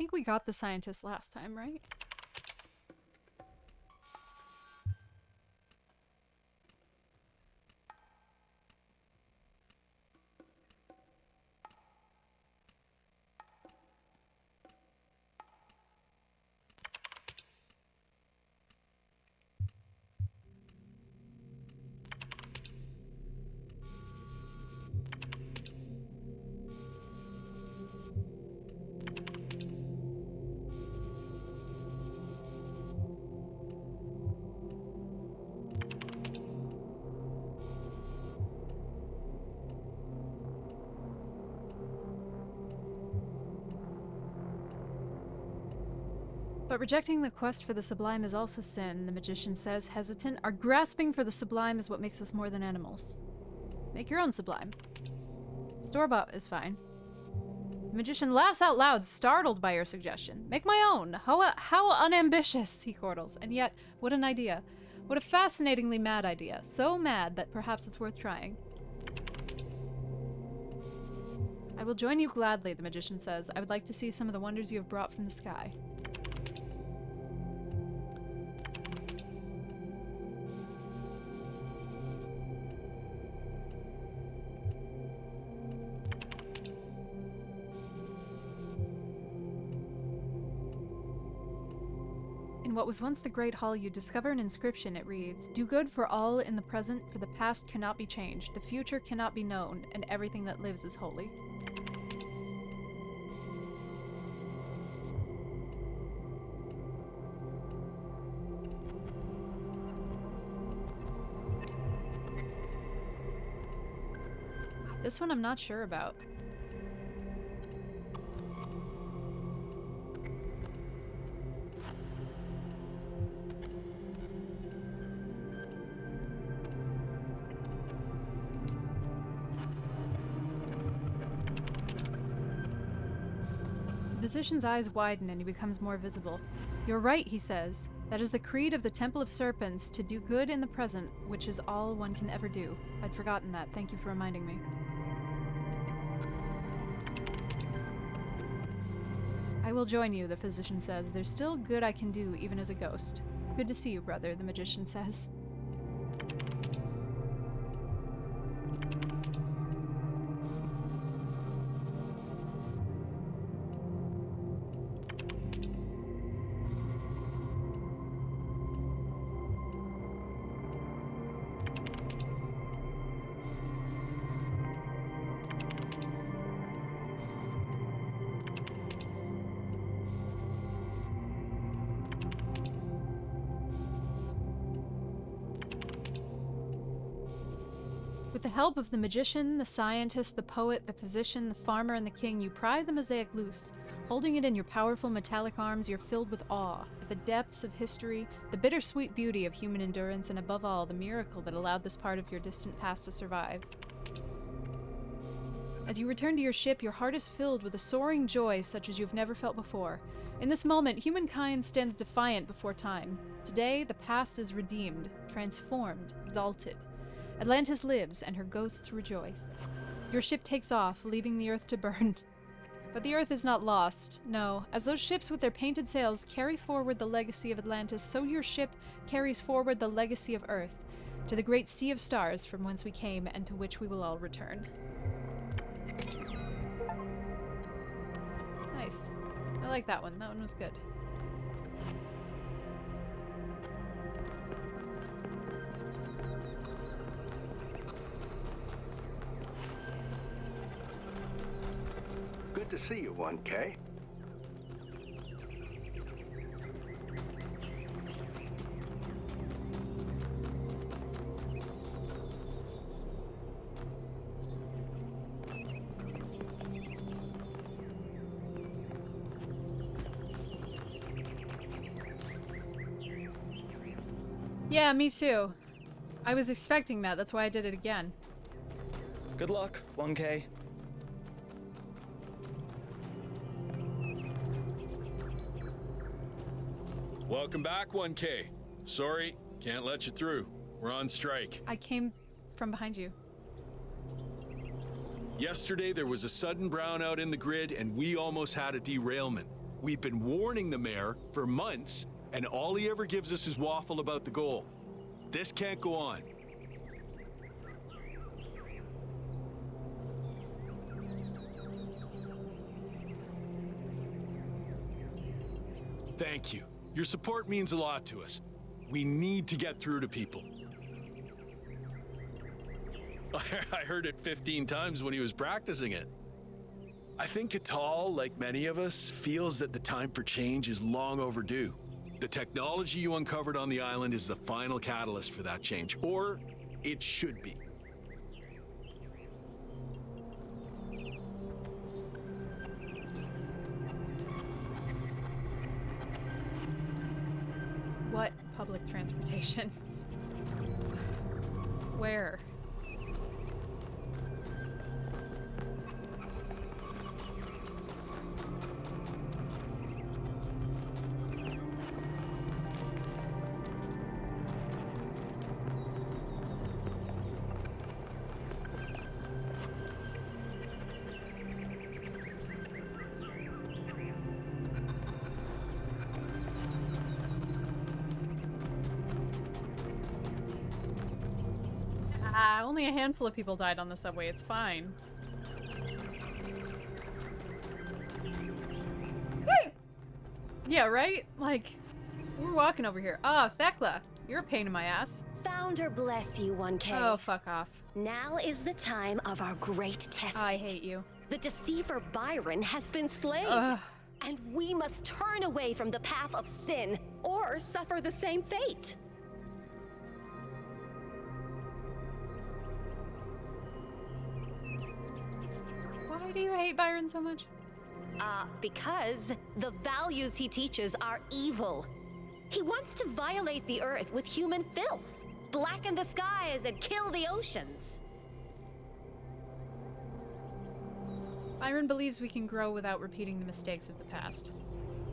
think we got the scientist last time, right? But rejecting the quest for the sublime is also sin, the magician says, hesitant. Our grasping for the sublime is what makes us more than animals. Make your own sublime. Store-bought is fine. The magician laughs out loud, startled by your suggestion. Make my own! How unambitious, he chortles. And yet, what an idea. What a fascinatingly mad idea. So mad that perhaps it's worth trying. I will join you gladly, the magician says. I would like to see some of the wonders you have brought from the sky. In what was once the Great Hall, you discover an inscription. It reads, "Do good for all in the present, for the past cannot be changed, the future cannot be known, and everything that lives is holy." This one I'm not sure about. The physician's eyes widen and he becomes more visible. You're right, he says. That is the creed of the Temple of Serpents, to do good in the present, which is all one can ever do. I'd forgotten that. Thank you for reminding me. I will join you, the physician says. There's still good I can do, even as a ghost. It's good to see you, brother, the magician says. With the help of the magician, the scientist, the poet, the physician, the farmer, and the king, you pry the mosaic loose. Holding it in your powerful metallic arms, you're filled with awe at the depths of history, the bittersweet beauty of human endurance, and above all, the miracle that allowed this part of your distant past to survive. As you return to your ship, your heart is filled with a soaring joy such as you've never felt before. In this moment, humankind stands defiant before time. Today, the past is redeemed, transformed, exalted. Atlantis lives, and her ghosts rejoice. Your ship takes off, leaving the Earth to burn. But the Earth is not lost. No, as those ships with their painted sails carry forward the legacy of Atlantis, so your ship carries forward the legacy of Earth, to the great sea of stars from whence we came and to which we will all return. Nice. I like that one. That one was good. Good to see you, 1K. Yeah, me too. I was expecting that. That's why I did it again. Good luck, 1K. Welcome back, 1K. Sorry, can't let you through. We're on strike. I came from behind you. Yesterday, there was a sudden brownout in the grid, and we almost had a derailment. We've been warning the mayor for months, and all he ever gives us is waffle about the goal. This can't go on. Thank you. Your support means a lot to us. We need to get through to people. I heard it 15 times when he was practicing it. I think Catal, like many of us, feels that the time for change is long overdue. The technology you uncovered on the island is the final catalyst for that change, or it should be. What public transportation? Where? Only a handful of people died on the subway. It's fine. Hey! Yeah, right? Like, we're walking over here. Oh, Thekla, you're a pain in my ass. Founder bless you, 1K. Oh, fuck off. Now is the time of our great testing. I hate you. The deceiver Byron has been slain. Ugh. And we must turn away from the path of sin or suffer the same fate. Why do you hate Byron so much? Because the values he teaches are evil. He wants to violate the earth with human filth, blacken the skies, and kill the oceans. Byron believes we can grow without repeating the mistakes of the past.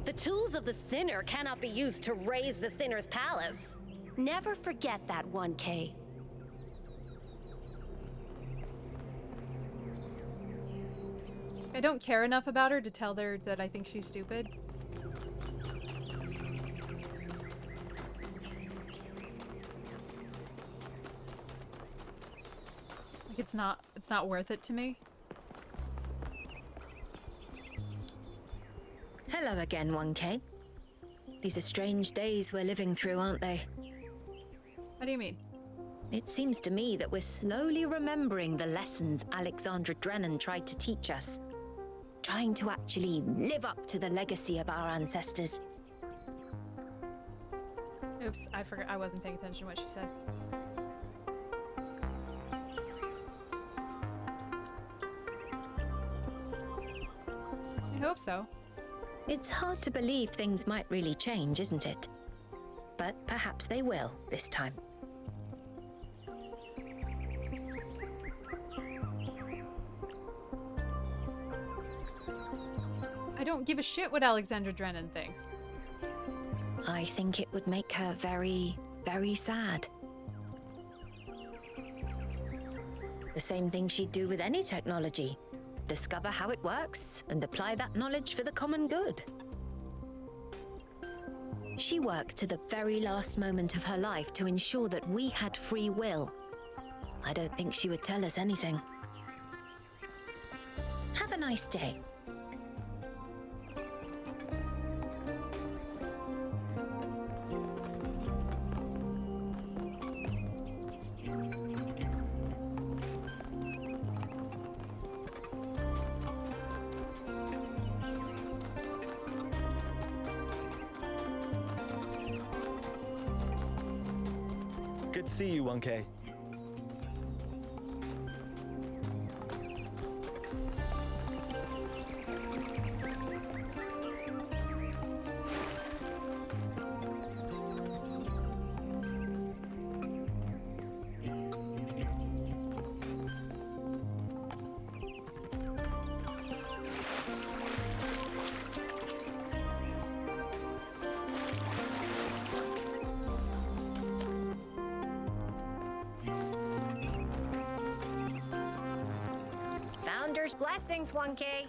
The tools of the sinner cannot be used to raise the sinner's palace. Never forget that, 1K. I don't care enough about her to tell her that I think she's stupid. Like it's not worth it to me. Hello again, 1K. These are strange days we're living through, aren't they? What do you mean? It seems to me that we're slowly remembering the lessons Alexandra Drennan tried to teach us. Trying to actually live up to the legacy of our ancestors. Oops, I forgot. I wasn't paying attention to what she said. I hope so. It's hard to believe things might really change, isn't it? But perhaps they will this time. I don't give a shit what Alexandra Drennan thinks. I think it would make her very, very sad. The same thing she'd do with any technology. Discover how it works and apply that knowledge for the common good. She worked to the very last moment of her life to ensure that we had free will. I don't think she would tell us anything. Have a nice day. Good to see you, 1K. Founder's blessings, 1K.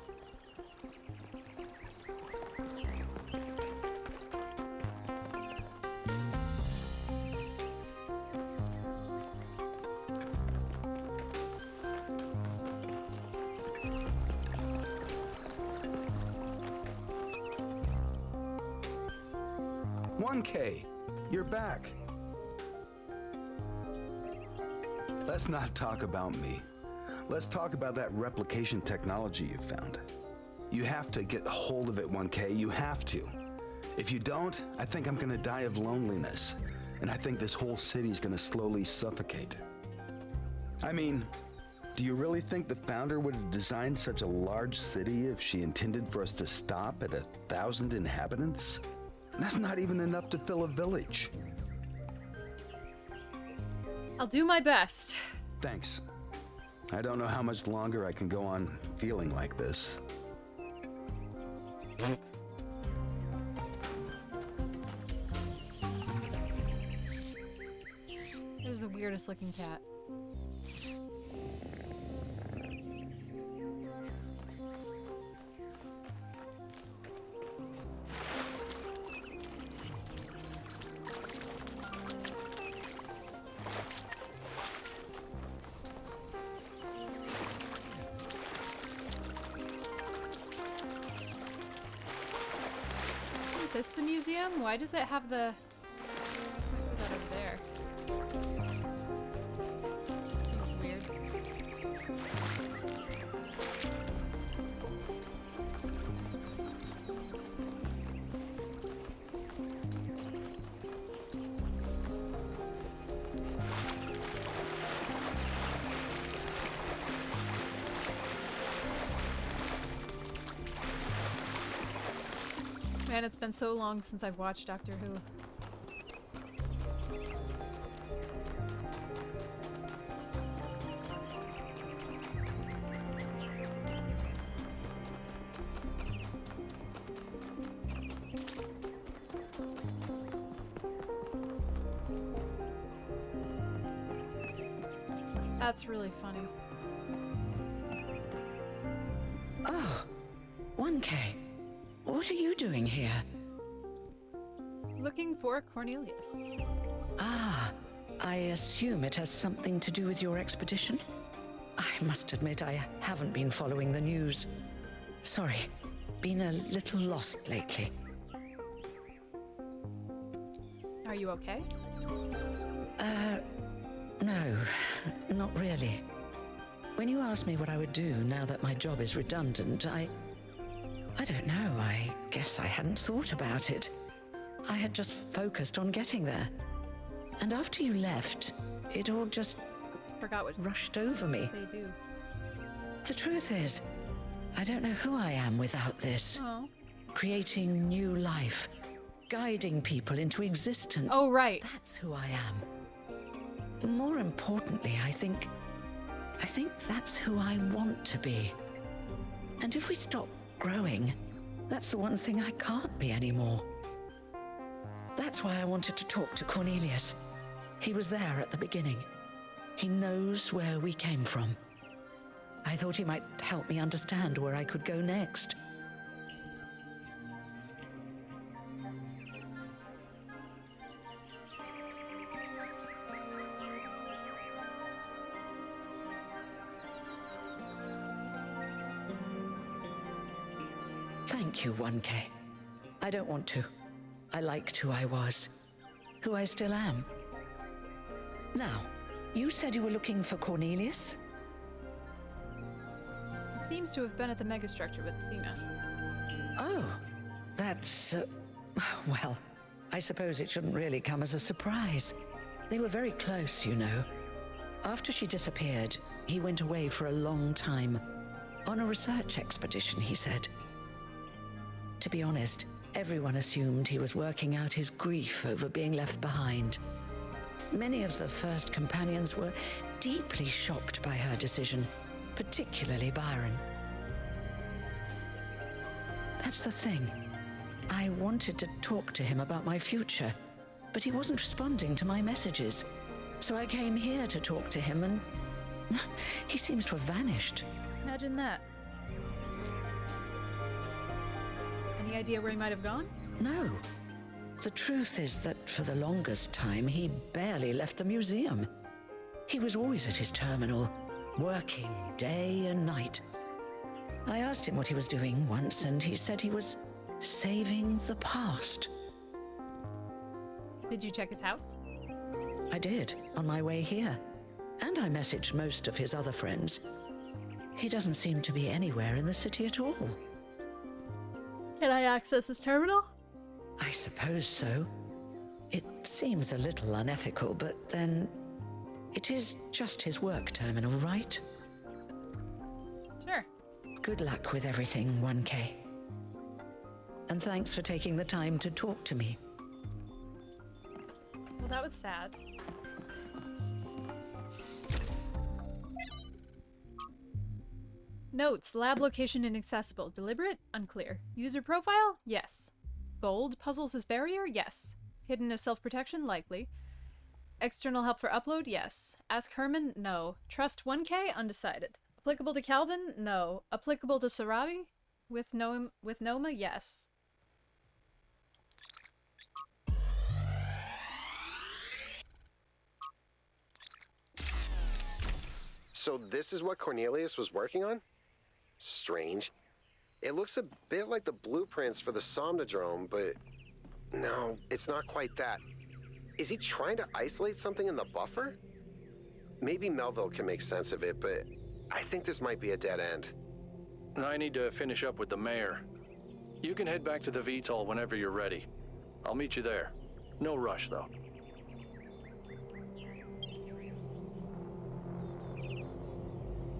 1K, you're back. Let's not talk about me. Let's talk about that replication technology you found. You have to get hold of it, 1K. You have to. If you don't, I think I'm gonna die of loneliness. And I think this whole city's gonna slowly suffocate. I mean, do you really think the founder would have designed such a large city if she intended for us to stop at 1,000 inhabitants? That's not even enough to fill a village. I'll do my best. Thanks. I don't know how much longer I can go on feeling like this. This is the weirdest looking cat. Is this the museum? Why does it have the... Where's that over there? Seems weird. Man, it's been so long since I've watched Doctor Who. That's really funny. Oh, 1K. What are you doing here? Looking for Cornelius. Ah, I assume it has something to do with your expedition? I must admit I haven't been following the news. Sorry, been a little lost lately. Are you okay? No, not really. When you asked me what I would do now that my job is redundant, I don't know, I guess I hadn't thought about it. I had just focused on getting there. And after you left, it all just rushed over me. They do. The truth is, I don't know who I am without this. Oh. Creating new life, guiding people into existence. Oh, right. That's who I am. More importantly, I think that's who I want to be. And if we stop growing, that's the one thing I can't be anymore. That's why I wanted to talk to Cornelius. He was there at the beginning. He knows where we came from. I thought he might help me understand where I could go next. Thank you, 1K. I don't want to. I liked who I was, who I still am. Now, you said you were looking for Cornelius? It seems to have been at the Megastructure with Athena. Oh, that's... well, I suppose it shouldn't really come as a surprise. They were very close, you know. After she disappeared, he went away for a long time. On a research expedition, he said. To be honest, everyone assumed he was working out his grief over being left behind. Many of the first companions were deeply shocked by her decision, particularly Byron. That's the thing. I wanted to talk to him about my future, but he wasn't responding to my messages. So I came here to talk to him, and he seems to have vanished. Imagine that. Any idea where he might have gone? No. The truth is that for the longest time, he barely left the museum. He was always at his terminal, working day and night. I asked him what he was doing once, and he said he was saving the past. Did you check his house? I did, on my way here. And I messaged most of his other friends. He doesn't seem to be anywhere in the city at all. Can I access his terminal? I suppose so. It seems a little unethical, but then it is just his work terminal, right? Sure. Good luck with everything, 1K. And thanks for taking the time to talk to me. Well, that was sad. Notes. Lab location inaccessible. Deliberate? Unclear. User profile? Yes. Gold puzzles as barrier? Yes. Hidden as self-protection? Likely. External help for upload? Yes. Ask Herman? No. Trust 1K? Undecided. Applicable to Calvin? No. Applicable to Sarabi? With Noma? Yes. So this is what Cornelius was working on? Strange. It looks a bit like the blueprints for the Somnodrome, but no, it's not quite that. Is he trying to isolate something in the buffer? Maybe Melville can make sense of it, but I think this might be a dead end. I need to finish up with the mayor. You can head back to the VTOL whenever you're ready. I'll meet you there. No rush, though.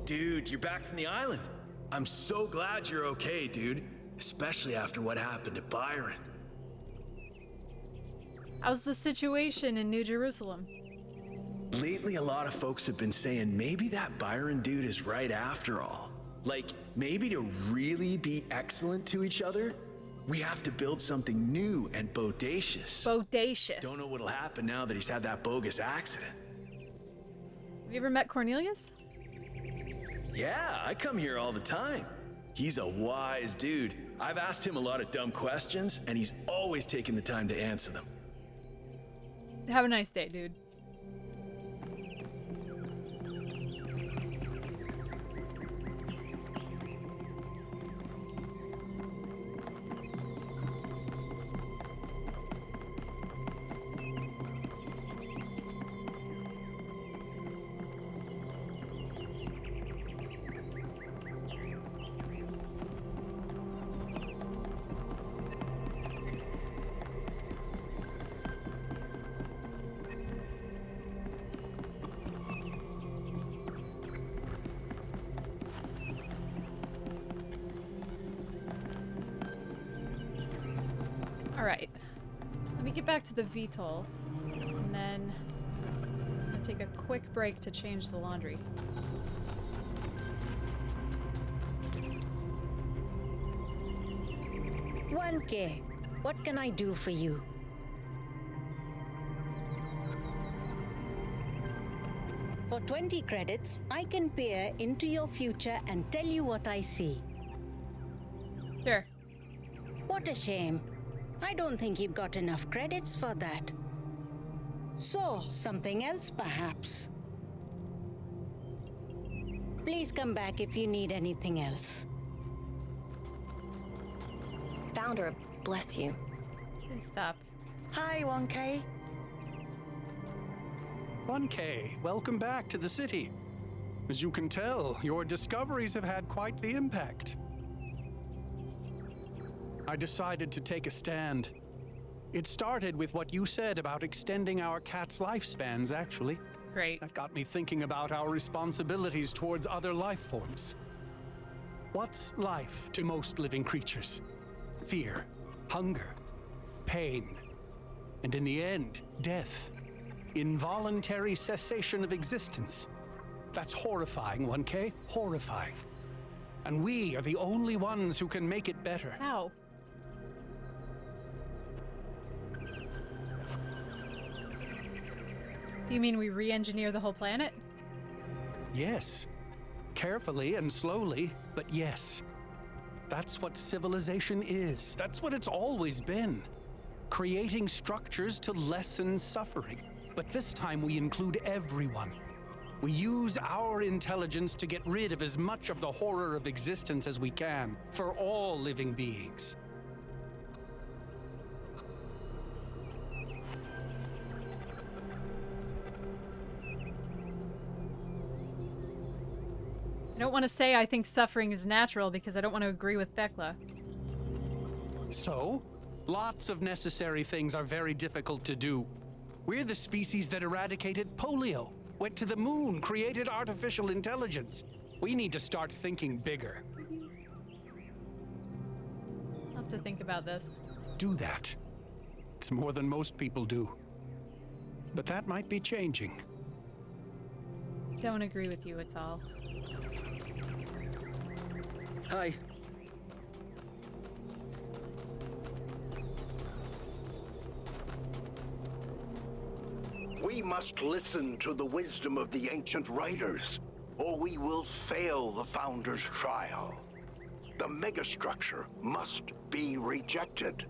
Dude, you're back from the island. I'm so glad you're okay, dude. Especially after what happened to Byron. How's the situation in New Jerusalem? Lately, a lot of folks have been saying maybe that Byron dude is right after all. Like, maybe to really be excellent to each other, we have to build something new and bodacious. Bodacious. Don't know what'll happen now that he's had that bogus accident. Have you ever met Cornelius? Yeah, I come here all the time. He's a wise dude. I've asked him a lot of dumb questions, and he's always taken the time to answer them. Have a nice day, dude. Alright. Let me get back to the VTOL, and then I'm gonna take a quick break to change the laundry. "1K, what can I do for you?" "For 20 credits, I can peer into your future and tell you what I see." Sure. "What a shame. I don't think you've got enough credits for that. So, something else perhaps. Please come back if you need anything else." Founder, bless you. Please stop. Hi, 1K. 1K, welcome back to the city. As you can tell, your discoveries have had quite the impact. I decided to take a stand. It started with what you said about extending our cat's lifespans, actually. Great. That got me thinking about our responsibilities towards other life forms. What's life to most living creatures? Fear, hunger, pain, and in the end, death. Involuntary cessation of existence. That's horrifying, 1K, horrifying. And we are the only ones who can make it better. How? So you mean we re-engineer the whole planet? Yes. Carefully and slowly, but yes. That's what civilization is. That's what it's always been. Creating structures to lessen suffering. But this time we include everyone. We use our intelligence to get rid of as much of the horror of existence as we can, for all living beings. don't want to say I think suffering is natural because I don't want to agree with Thekla. So, lots of necessary things are very difficult to do. We're the species that eradicated polio, went to the moon, created artificial intelligence. We need to start thinking bigger. I'll have to think about this. Do that. It's more than most people do. But that might be changing. Don't agree with you at all. Hi. We must listen to the wisdom of the ancient writers, or we will fail the Founder's trial. The Megastructure must be rejected.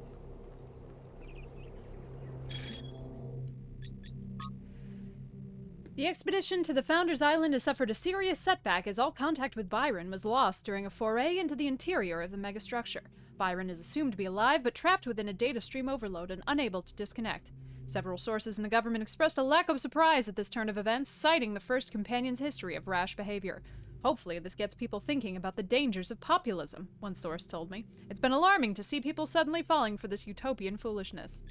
The expedition to the Founder's Island has suffered a serious setback as all contact with Byron was lost during a foray into the interior of the Megastructure. Byron is assumed to be alive, but trapped within a data stream overload and unable to disconnect. Several sources in the government expressed a lack of surprise at this turn of events, citing the first companion's history of rash behavior. Hopefully, this gets people thinking about the dangers of populism, one source told me. It's been alarming to see people suddenly falling for this utopian foolishness.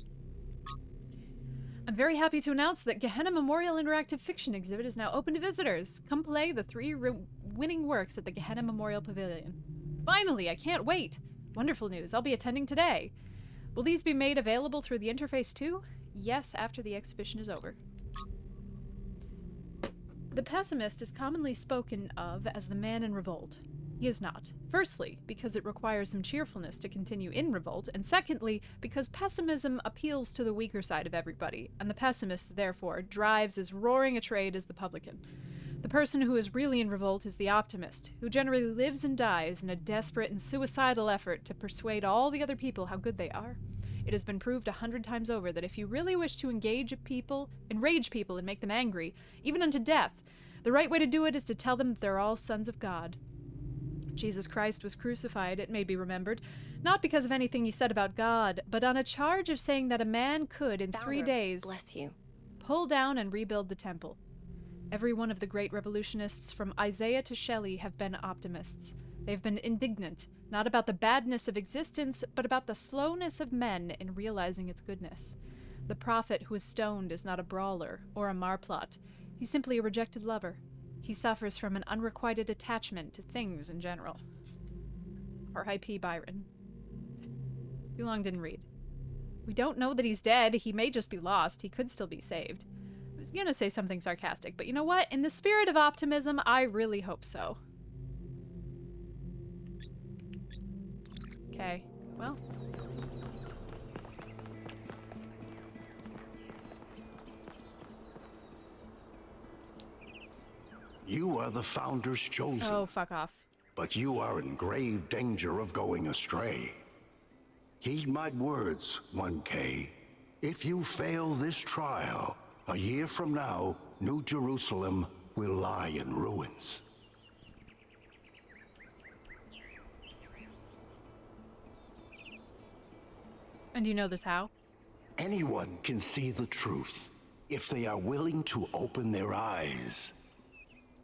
I'm very happy to announce that Gehenna Memorial Interactive Fiction exhibit is now open to visitors. Come play the 3 winning works at the Gehenna Memorial Pavilion. Finally, I can't wait! Wonderful news, I'll be attending today. Will these be made available through the interface too? Yes, after the exhibition is over. The pessimist is commonly spoken of as the man in revolt. He is not. Firstly, because it requires some cheerfulness to continue in revolt, and secondly, because pessimism appeals to the weaker side of everybody, and the pessimist, therefore, drives as roaring a trade as the publican. The person who is really in revolt is the optimist, who generally lives and dies in a desperate and suicidal effort to persuade all the other people how good they are. It has been proved 100 times over that if you really wish to enrage people and make them angry, even unto death, the right way to do it is to tell them that they're all sons of God. Jesus Christ was crucified, it may be remembered, not because of anything he said about God, but on a charge of saying that a man could, in 3 days, bless you, pull down and rebuild the temple. Every one of the great revolutionists, from Isaiah to Shelley, have been optimists. They've been indignant, not about the badness of existence, but about the slowness of men in realizing its goodness. The prophet who is stoned is not a brawler or a marplot. He's simply a rejected lover. He suffers from an unrequited attachment to things in general. R.I.P. Byron. Too long didn't read. We don't know that he's dead. He may just be lost. He could still be saved. I was gonna say something sarcastic, but you know what? In the spirit of optimism, I really hope so. Okay, well. You are the Founder's chosen. Oh, fuck off. But you are in grave danger of going astray. Heed my words, 1K. If you fail this trial, a year from now, New Jerusalem will lie in ruins. And you know this how? Anyone can see the truth if they are willing to open their eyes.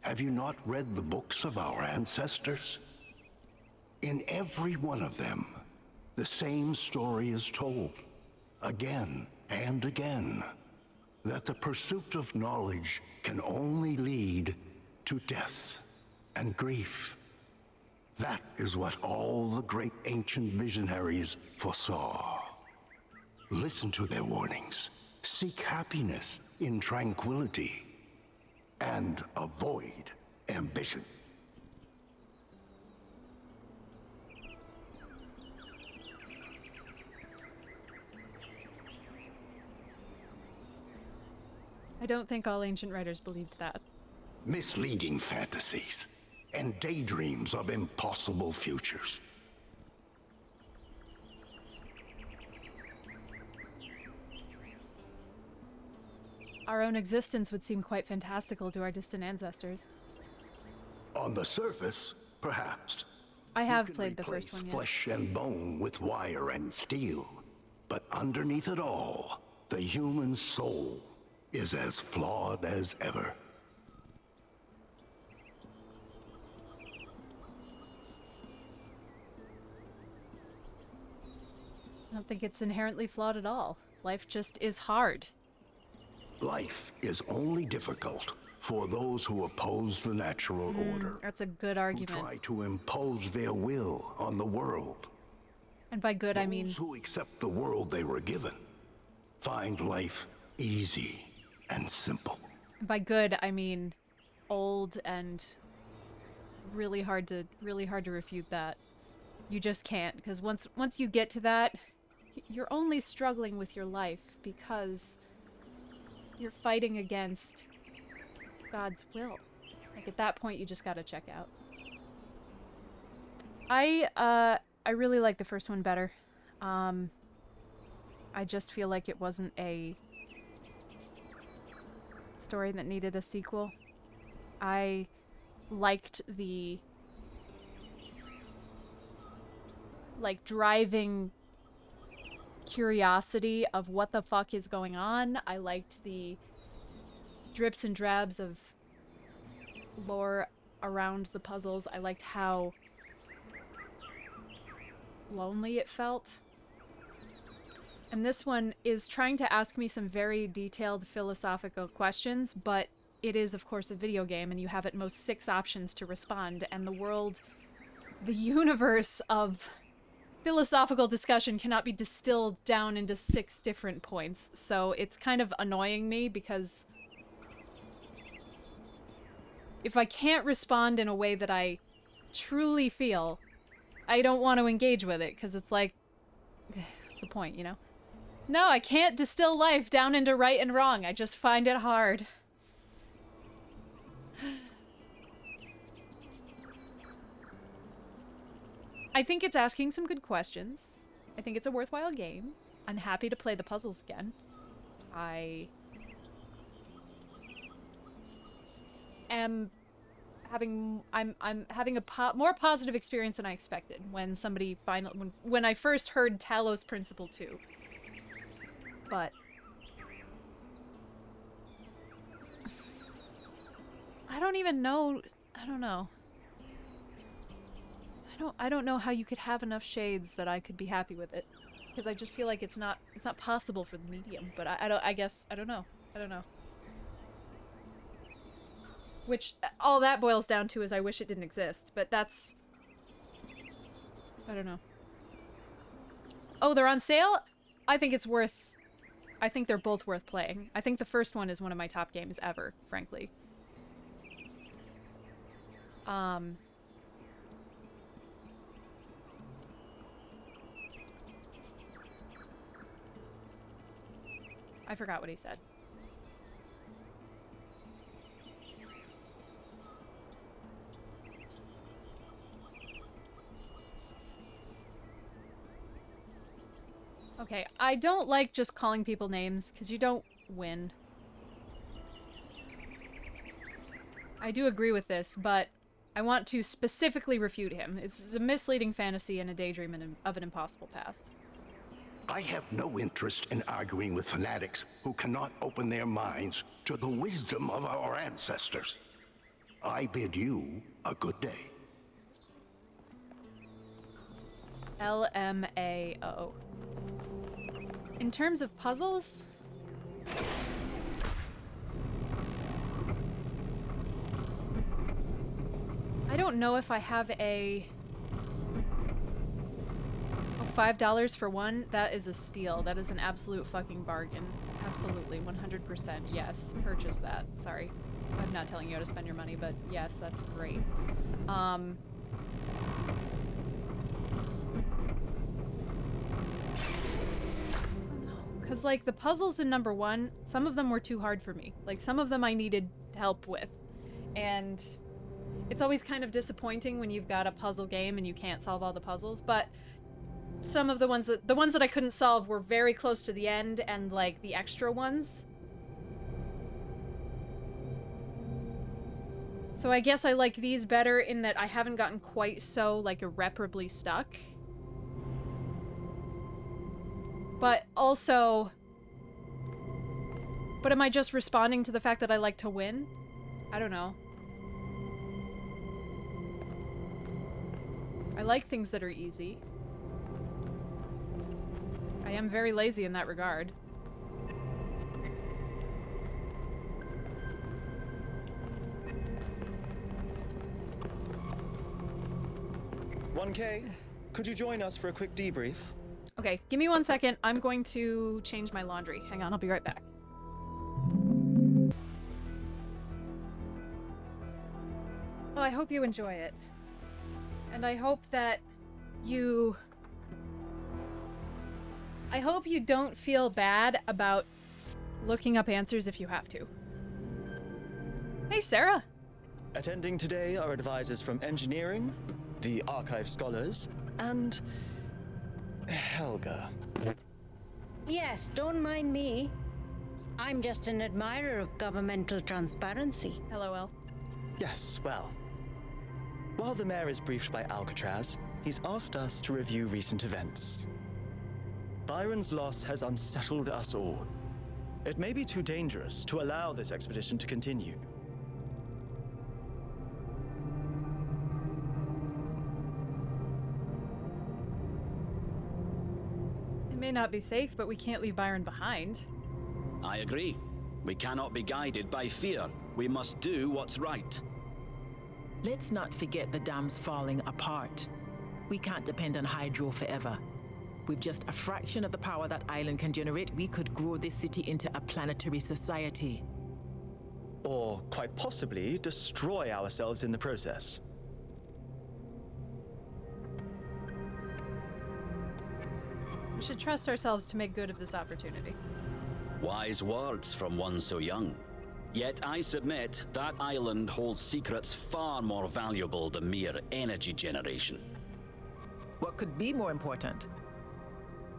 Have you not read the books of our ancestors? In every one of them, the same story is told, again and again, that the pursuit of knowledge can only lead to death and grief. That is what all the great ancient visionaries foresaw. Listen to their warnings. Seek happiness in tranquility. And avoid ambition. I don't think all ancient writers believed that. Misleading fantasies and daydreams of impossible futures. Our own existence would seem quite fantastical to our distant ancestors. On the surface, perhaps. I have played the first one, yes. Flesh and bone with wire and steel. But underneath it all, the human soul is as flawed as ever. I don't think it's inherently flawed at all. Life just is hard. Life is only difficult for those who oppose the natural order. That's a good Who argument. try to impose their will on the world. And by good, I mean... Those who accept the world they were given find life easy and simple. By good, I mean old and really hard to refute that. You just can't, because once you get to that, you're only struggling with your life because you're fighting against God's will. Like, at that point, you just gotta check out. I really like the first one better. I just feel like it wasn't a story that needed a sequel. I liked the driving curiosity of what the fuck is going on. I liked the drips and drabs of lore around the puzzles. I liked how lonely it felt. And this one is trying to ask me some very detailed philosophical questions, but it is, of course, a video game, and you have at most 6 options to respond, and the universe of philosophical discussion cannot be distilled down into 6 different points. So it's kind of annoying me because if I can't respond in a way that I truly feel, I don't want to engage with it, because it's like, what's the point, you know? No, I can't distill life down into right and wrong. I just find it hard. I think it's asking some good questions. I think it's a worthwhile game. I'm happy to play the puzzles again. I'm having a more positive experience than I expected when when I first heard Talos Principle 2. But I don't even know. I don't know. I don't know how you could have enough shades that I could be happy with it, because I just feel like it's not possible for the medium. But I guess I don't know. Which all that boils down to is I wish it didn't exist. But that's, I don't know. Oh, they're on sale? I think they're both worth playing. I think the first one is one of my top games ever, frankly. I forgot what he said. Okay, I don't like just calling people names, because you don't win. I do agree with this, but I want to specifically refute him. It's a misleading fantasy and a daydream of an impossible past. I have no interest in arguing with fanatics who cannot open their minds to the wisdom of our ancestors. I bid you a good day. LMAO. In terms of puzzles, I don't know if I have a $5 for one. That is a steal. That is an absolute fucking bargain. Absolutely, 100%. Yes, purchase that. Sorry, I'm not telling you how to spend your money, but yes, that's great. Because, like, the puzzles in number 1, some of them were too hard for me. Like, some of them I needed help with. And it's always kind of disappointing when you've got a puzzle game and you can't solve all the puzzles, but some of the ones that I couldn't solve were very close to the end, and, like, the extra ones. So I guess I like these better in that I haven't gotten quite so, like, irreparably stuck. But also... But am I just responding to the fact that I like to win? I don't know. I like things that are easy. I am very lazy in that regard. 1K, could you join us for a quick debrief? Okay, give me 1 second. I'm going to change my laundry. Hang on, I'll be right back. Oh, I hope you enjoy it. And I hope that you... I hope you don't feel bad about looking up answers if you have to. Hey, Sarah. Attending today are advisors from engineering, the archive scholars, and Helga. Yes, don't mind me. I'm just an admirer of governmental transparency. LOL. Yes, well. While the mayor is briefed by Alcatraz, he's asked us to review recent events. Byron's loss has unsettled us all. It may be too dangerous to allow this expedition to continue. It may not be safe, but we can't leave Byron behind. I agree. We cannot be guided by fear. We must do what's right. Let's not forget the dam's falling apart. We can't depend on hydro forever. With just a fraction of the power that island can generate, we could grow this city into a planetary society. Or, quite possibly, destroy ourselves in the process. We should trust ourselves to make good of this opportunity. Wise words from one so young. Yet I submit that island holds secrets far more valuable than mere energy generation. What could be more important?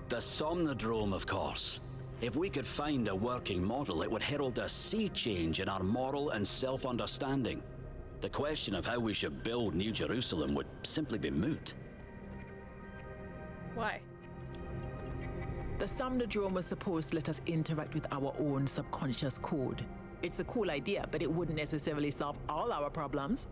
The Somnodrome, of course. If we could find a working model, it would herald a sea change in our moral and self-understanding. The question of how we should build New Jerusalem would simply be moot. Why? The Somnodrome was supposed to let us interact with our own subconscious code. It's a cool idea, but it wouldn't necessarily solve all our problems.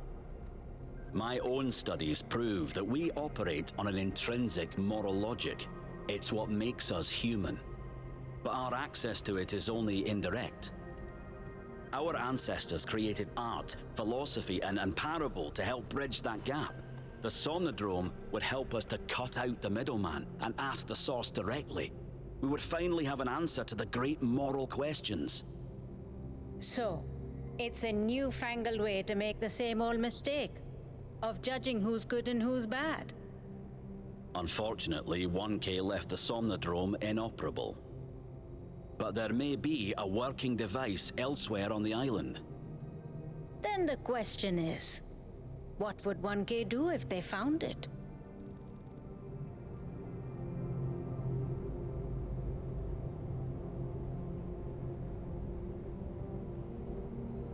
My own studies prove that we operate on an intrinsic moral logic. It's what makes us human. But our access to it is only indirect. Our ancestors created art, philosophy, and parable to help bridge that gap. The Somnodrome would help us to cut out the middleman and ask the source directly. We would finally have an answer to the great moral questions. So, it's a newfangled way to make the same old mistake of judging who's good and who's bad. Unfortunately, 1K left the Somnodrome inoperable. But there may be a working device elsewhere on the island. Then the question is, what would 1K do if they found it?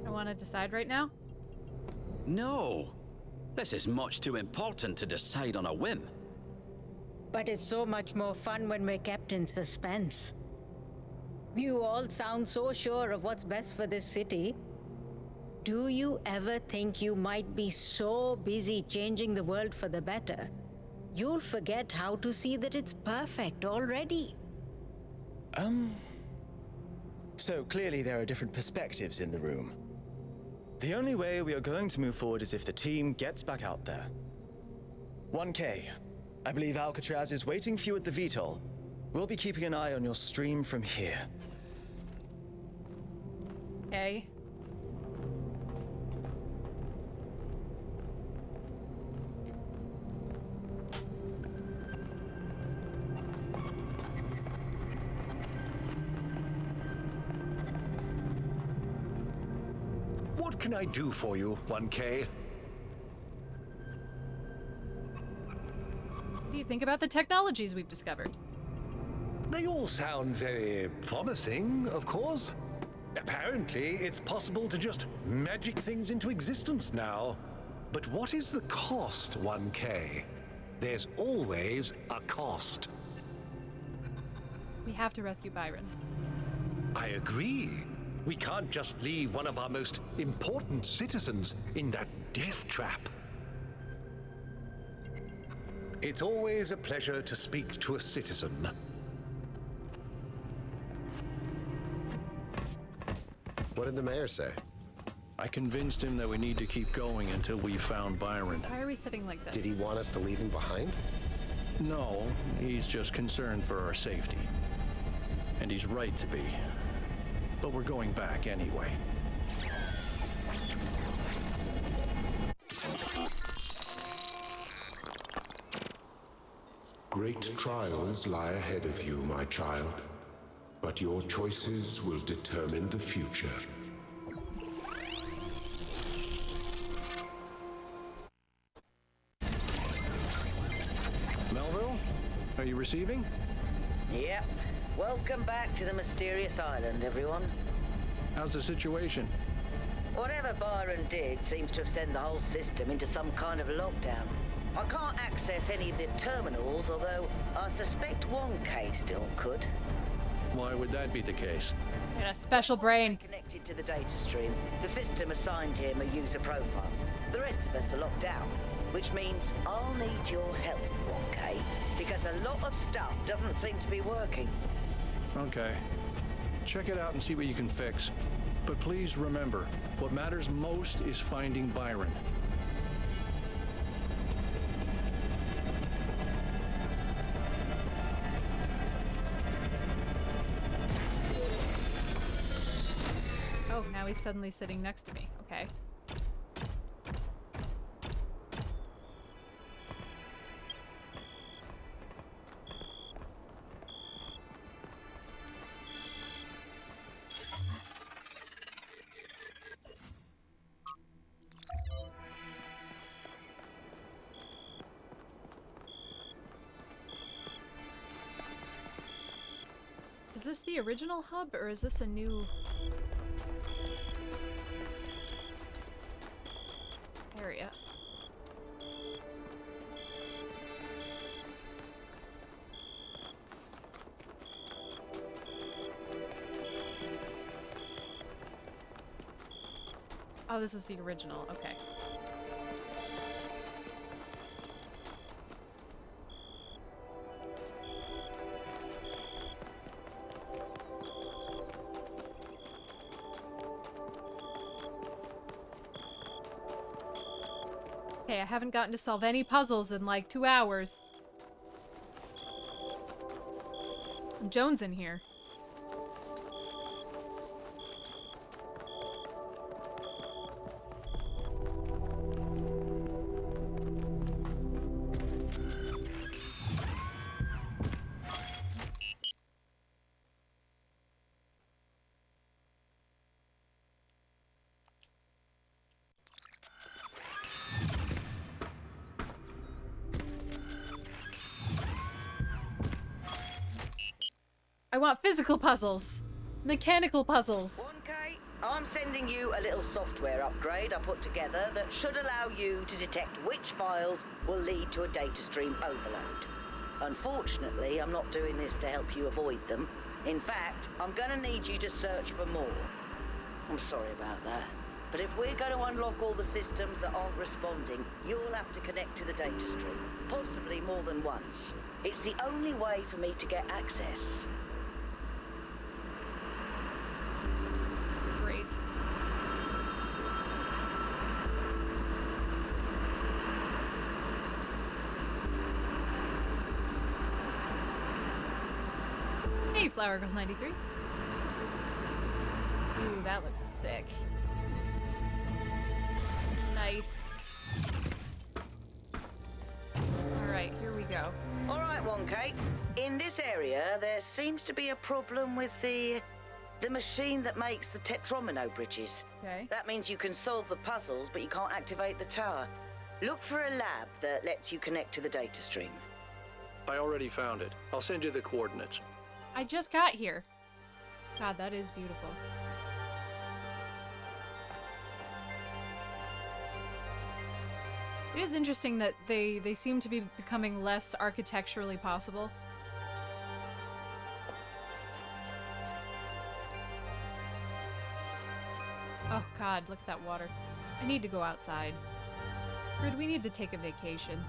I want to decide right now? No! This is much too important to decide on a whim. But it's so much more fun when we're kept in suspense. You all sound so sure of what's best for this city. Do you ever think you might be so busy changing the world for the better, you'll forget how to see that it's perfect already? So clearly there are different perspectives in the room. The only way we are going to move forward is if the team gets back out there. 1K, I believe Alcatraz is waiting for you at the VTOL. We'll be keeping an eye on your stream from here. Okay. What can I do for you, 1K? What do you think about the technologies we've discovered? They all sound very promising, of course. Apparently, it's possible to just magic things into existence now. But what is the cost, 1K? There's always a cost. We have to rescue Byron. I agree. We can't just leave one of our most important citizens in that death trap. It's always a pleasure to speak to a citizen. What did the mayor say? I convinced him that we need to keep going until we found Byron. Why are we sitting like this? Did he want us to leave him behind? No, he's just concerned for our safety. And he's right to be. But we're going back anyway. Great trials lie ahead of you, my child. But your choices will determine the future. Melville? Are you receiving? Yep. Welcome back to the mysterious island, everyone. How's the situation? Whatever Byron did seems to have sent the whole system into some kind of lockdown. I can't access any of the terminals, although I suspect 1K still could. Why would that be the case? And a special brain. Connected to the data stream, the system assigned him a user profile. The rest of us are locked out, which means I'll need your help, 1K, because a lot of stuff doesn't seem to be working. Okay. Check it out and see what you can fix. But please remember, what matters most is finding Byron. Oh, now he's suddenly sitting next to me. Okay. Is this the original hub, or is this a new area? Oh, this is the original. Okay. Okay, I haven't gotten to solve any puzzles in like 2 hours. Joan's in here. I want physical puzzles. Mechanical puzzles. 1K, I'm sending you a little software upgrade I put together that should allow you to detect which files will lead to a data stream overload. Unfortunately, I'm not doing this to help you avoid them. In fact, I'm gonna need you to search for more. I'm sorry about that. But if we're going to unlock all the systems that aren't responding, you'll have to connect to the data stream. Possibly more than once. It's the only way for me to get access. Great. Hey, Flower Girl 93. Ooh, that looks sick. Nice. Alright, here we go. Alright, 1K. In this area, there seems to be a problem with the machine that makes the tetromino bridges. Okay. That means you can solve the puzzles, but you can't activate the tower. Look for a lab that lets you connect to the data stream. I already found it. I'll send you the coordinates. I just got here. God, that is beautiful. It is interesting that they seem to be becoming less architecturally possible. Oh god, look at that water. I need to go outside. Grid, we need to take a vacation.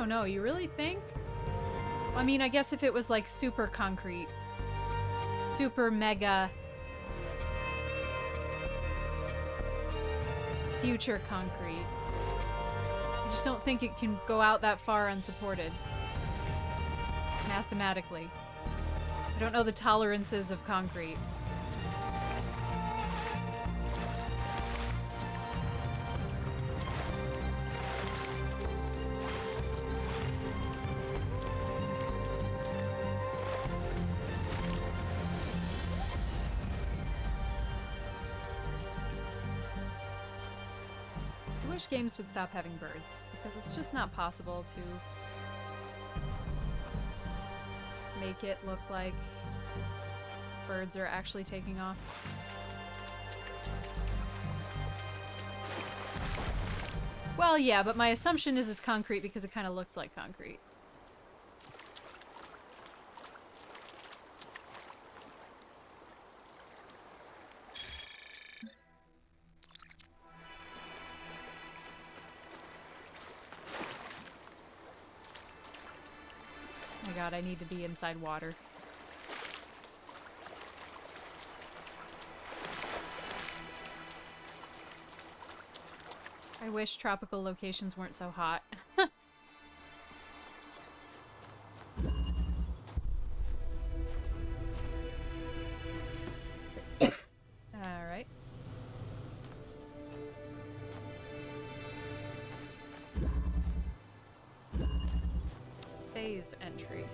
don't know. You really think? I mean, I guess if it was like super concrete. Super mega future concrete. I just don't think it can go out that far unsupported. Mathematically. I don't know the tolerances of concrete. I wish games would stop having birds, because it's just not possible to make it look like birds are actually taking off. Well, yeah, but my assumption is it's concrete because it kind of looks like concrete. Oh my god, I need to be inside water. I wish tropical locations weren't so hot. Alright. Phase entry.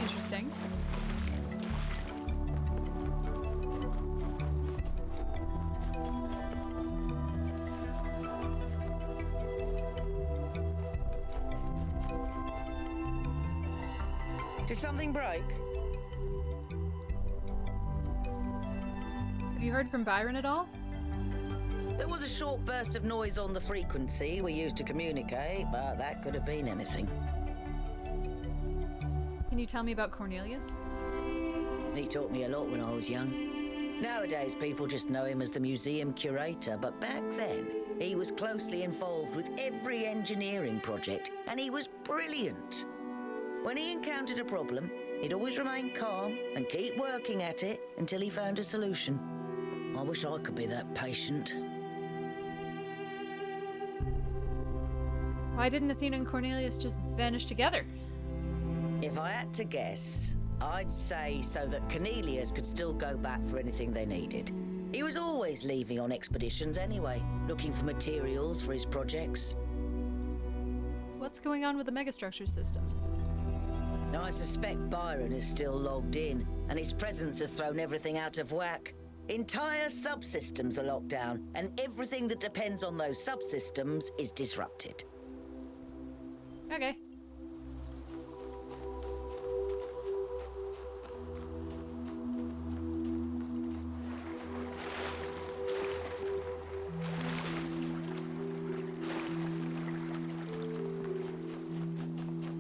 Interesting. Did something break? Have you heard from Byron at all? There was a short burst of noise on the frequency we used to communicate, but that could have been anything. Can you tell me about Cornelius? He taught me a lot when I was young. Nowadays, people just know him as the museum curator, but back then, he was closely involved with every engineering project, and he was brilliant. When he encountered a problem, he'd always remain calm and keep working at it until he found a solution. I wish I could be that patient. Why didn't Athena and Cornelius just vanish together? If I had to guess, I'd say so that Cornelius could still go back for anything they needed. He was always leaving on expeditions anyway, looking for materials for his projects. What's going on with the Megastructure systems? I suspect Byron is still logged in, and his presence has thrown everything out of whack. Entire subsystems are locked down, and everything that depends on those subsystems is disrupted. Okay.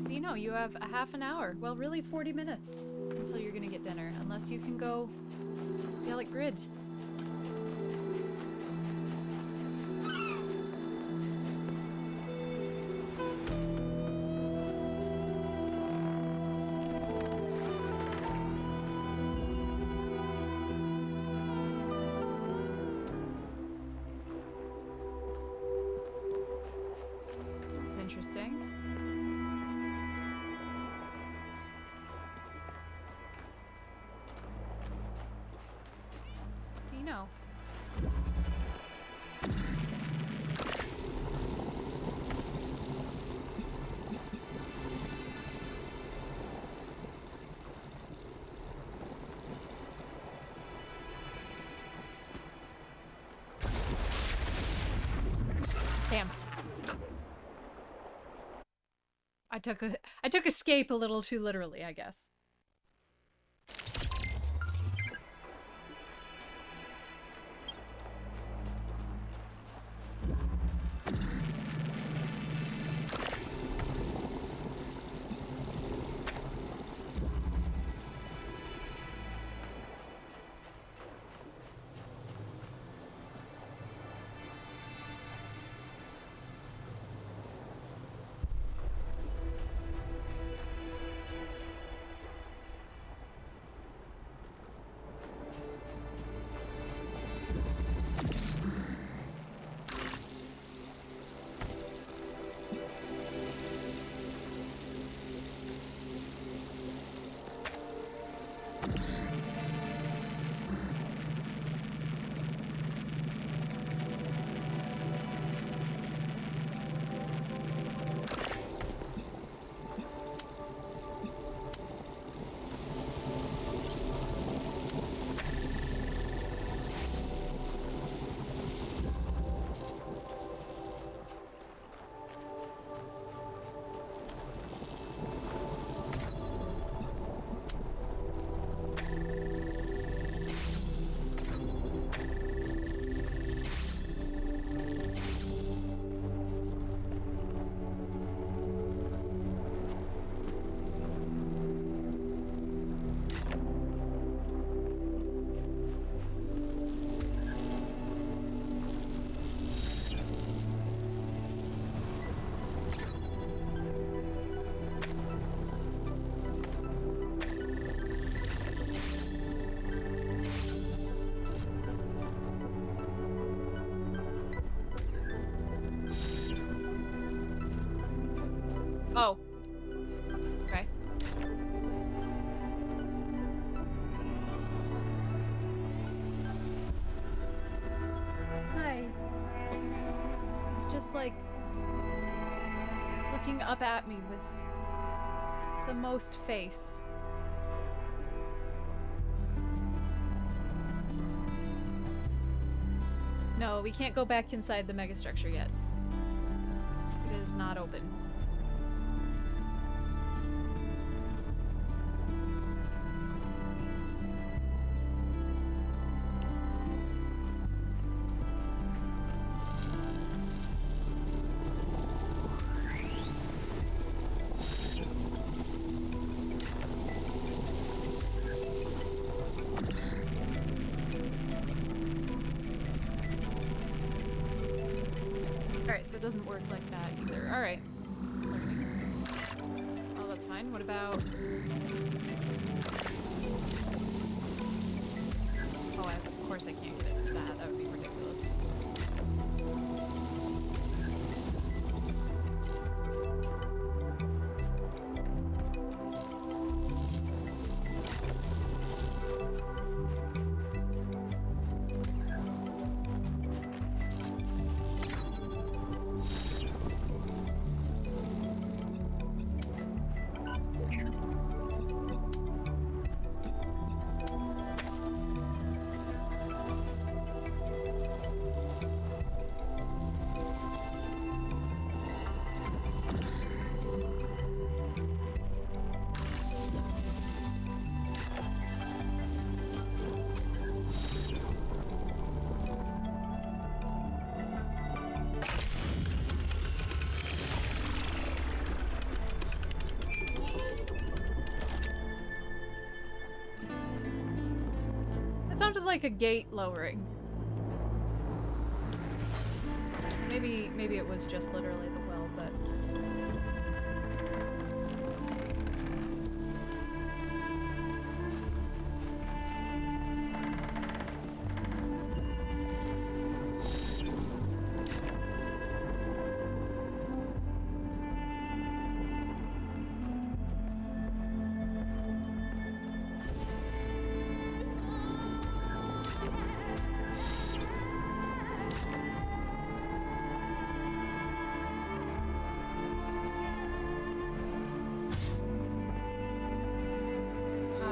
You know, you have a half an hour. Well, really 40 minutes until you're gonna get dinner, unless you can go yell at Grid. That's interesting. You know. Damn. I took escape a little too literally, I guess. Oh. Okay. Hi. It's just like looking up at me with the most face. No, we can't go back inside the megastructure yet. It is not open. so it doesn't work like that either. Alright. Oh, that's fine. What about... Oh, of course I can't get it to that. That would be ridiculous. It sounded like a gate lowering. Maybe it was just literally the well, but...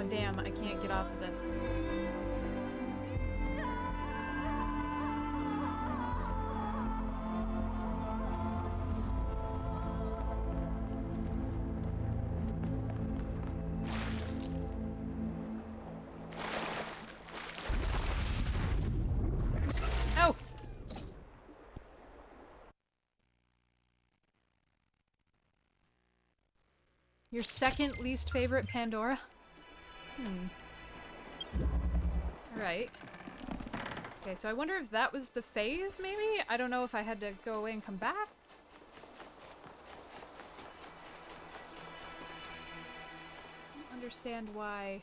Damn, I can't get off of this. Oh! Your second least favorite Pandora? Alright. Okay, so I wonder if that was the phase, maybe? I don't know if I had to go away and come back. I don't understand why...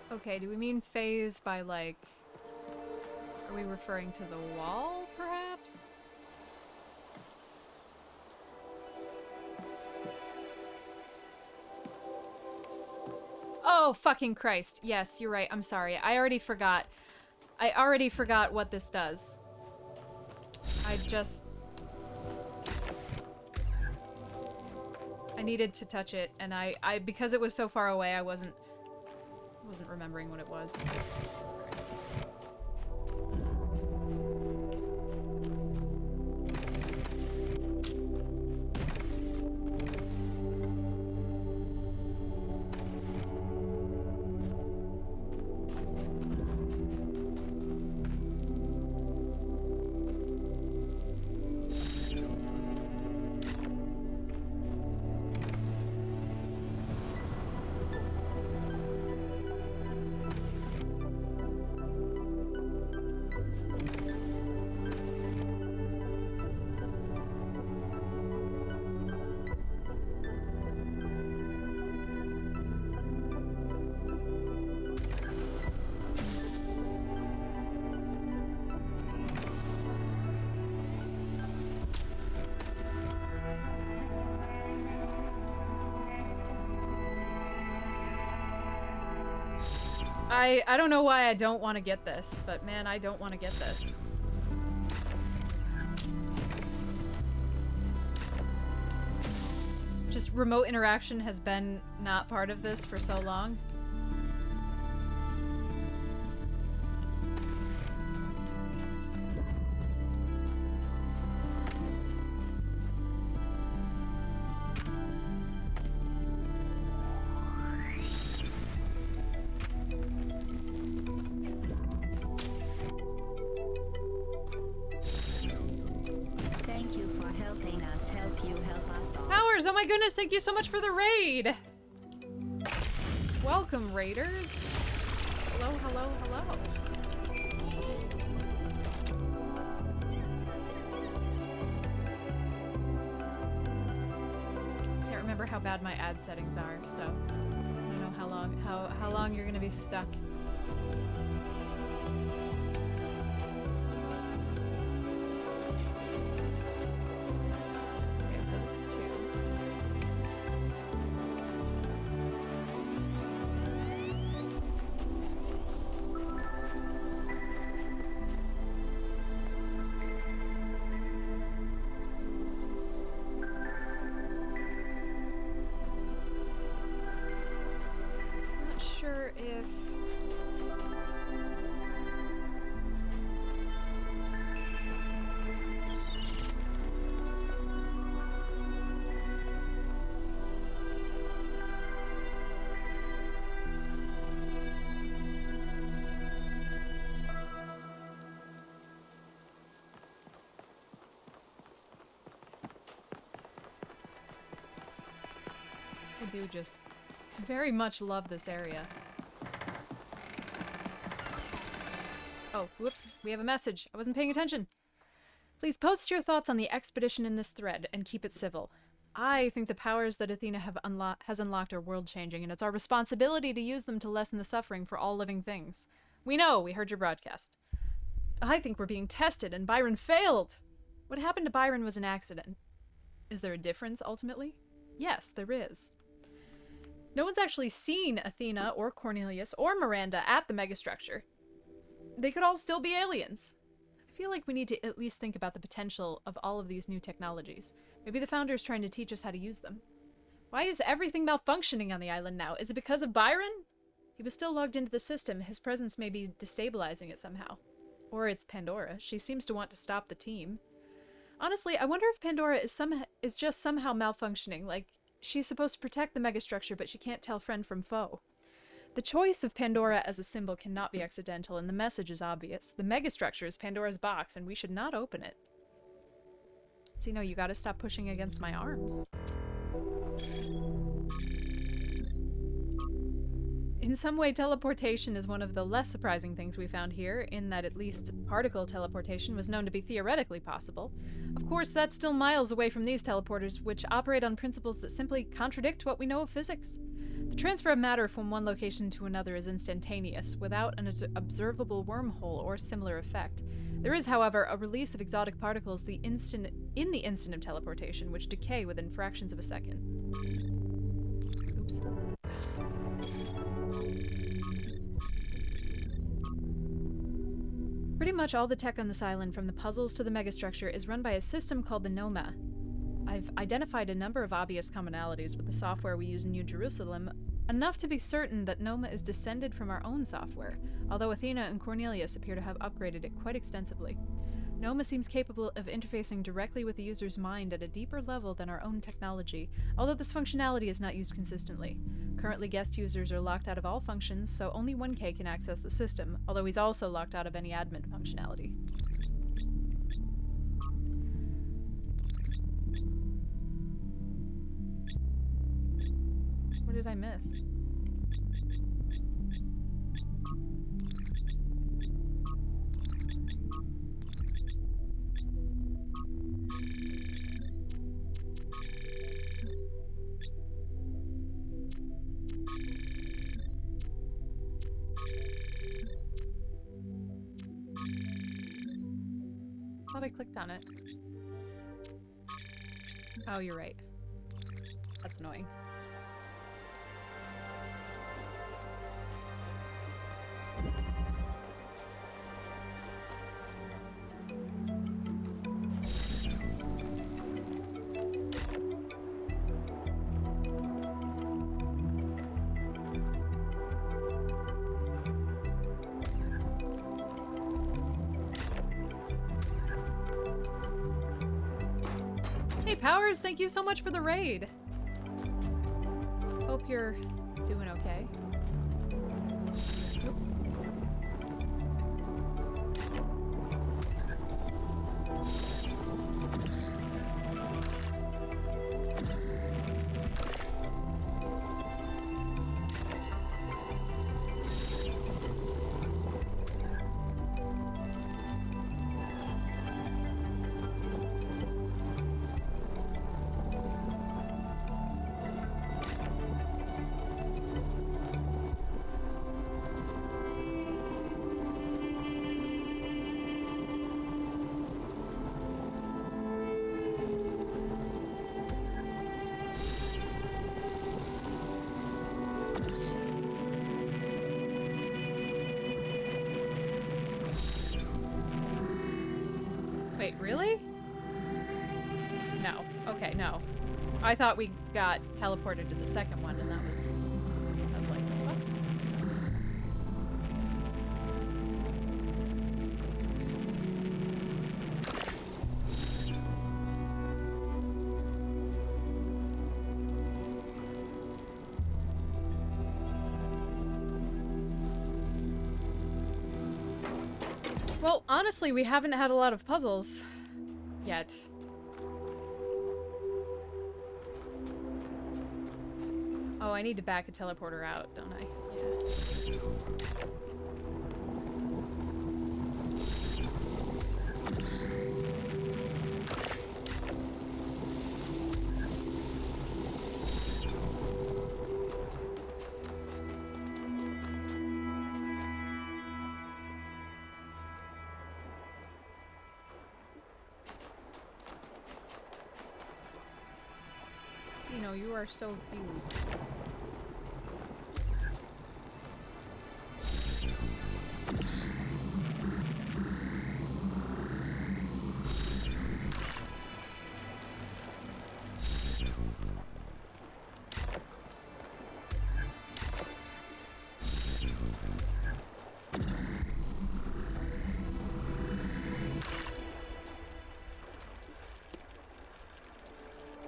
Okay, do we mean phase by, like... Are we referring to the wall, perhaps? Oh, fucking Christ. Yes, you're right. I'm sorry. I already forgot. I already forgot what this does. I needed to touch it, and I because it was so far away, I wasn't remembering what it was. I don't know why I don't want to get this, but man, I don't want to get this. Just remote interaction has been not part of this for so long. helping us help you help us all. Powers, oh my goodness, thank you so much for the raid. Welcome, raiders. Hello, hello, hello. Can't remember how bad my ad settings are, so I don't know how long you're gonna be stuck. Okay, so this is 2. Not sure if I do just very much love this area. Oh, whoops, we have a message. I wasn't paying attention. Please post your thoughts on the expedition in this thread and keep it civil. I think the powers that Athena has unlocked are world-changing, and it's our responsibility to use them to lessen the suffering for all living things. We know, we heard your broadcast. I think we're being tested, and Byron failed! What happened to Byron was an accident. Is there a difference, ultimately? Yes, there is. No one's actually seen Athena or Cornelius or Miranda at the Megastructure. They could all still be aliens. I feel like we need to at least think about the potential of all of these new technologies. Maybe the Founder's trying to teach us how to use them. Why is everything malfunctioning on the island now? Is it because of Byron? He was still logged into the system. His presence may be destabilizing it somehow. Or it's Pandora. She seems to want to stop the team. Honestly, I wonder if Pandora is just somehow malfunctioning, like she's supposed to protect the Megastructure, but she can't tell friend from foe. The choice of Pandora as a symbol cannot be accidental, and the message is obvious. The Megastructure is Pandora's box, and we should not open it. So, you gotta stop pushing against my arms. In some way, teleportation is one of the less surprising things we found here, in that at least particle teleportation was known to be theoretically possible. Of course, that's still miles away from these teleporters, which operate on principles that simply contradict what we know of physics. The transfer of matter from one location to another is instantaneous, without an observable wormhole or similar effect. There is, however, a release of exotic particles in the instant of teleportation, which decay within fractions of a second. Oops. Pretty much all the tech on this island, from the puzzles to the Megastructure, is run by a system called the Noma. I've identified a number of obvious commonalities with the software we use in New Jerusalem, enough to be certain that Noma is descended from our own software, although Athena and Cornelius appear to have upgraded it quite extensively. Noma seems capable of interfacing directly with the user's mind at a deeper level than our own technology, although this functionality is not used consistently. Currently, guest users are locked out of all functions, so only 1K can access the system, although he's also locked out of any admin functionality. What did I miss? I thought I clicked on it. Oh, you're right. That's annoying. Hey Powers, thank you so much for the raid. Hope you're doing okay. Oop. Wait, really? No. Okay, no. I thought we got teleported to the second one, and I was like, what? Well, honestly, we haven't had a lot of puzzles yet. Oh, I need to back a teleporter out, don't I? Yeah. You know, you are so cute.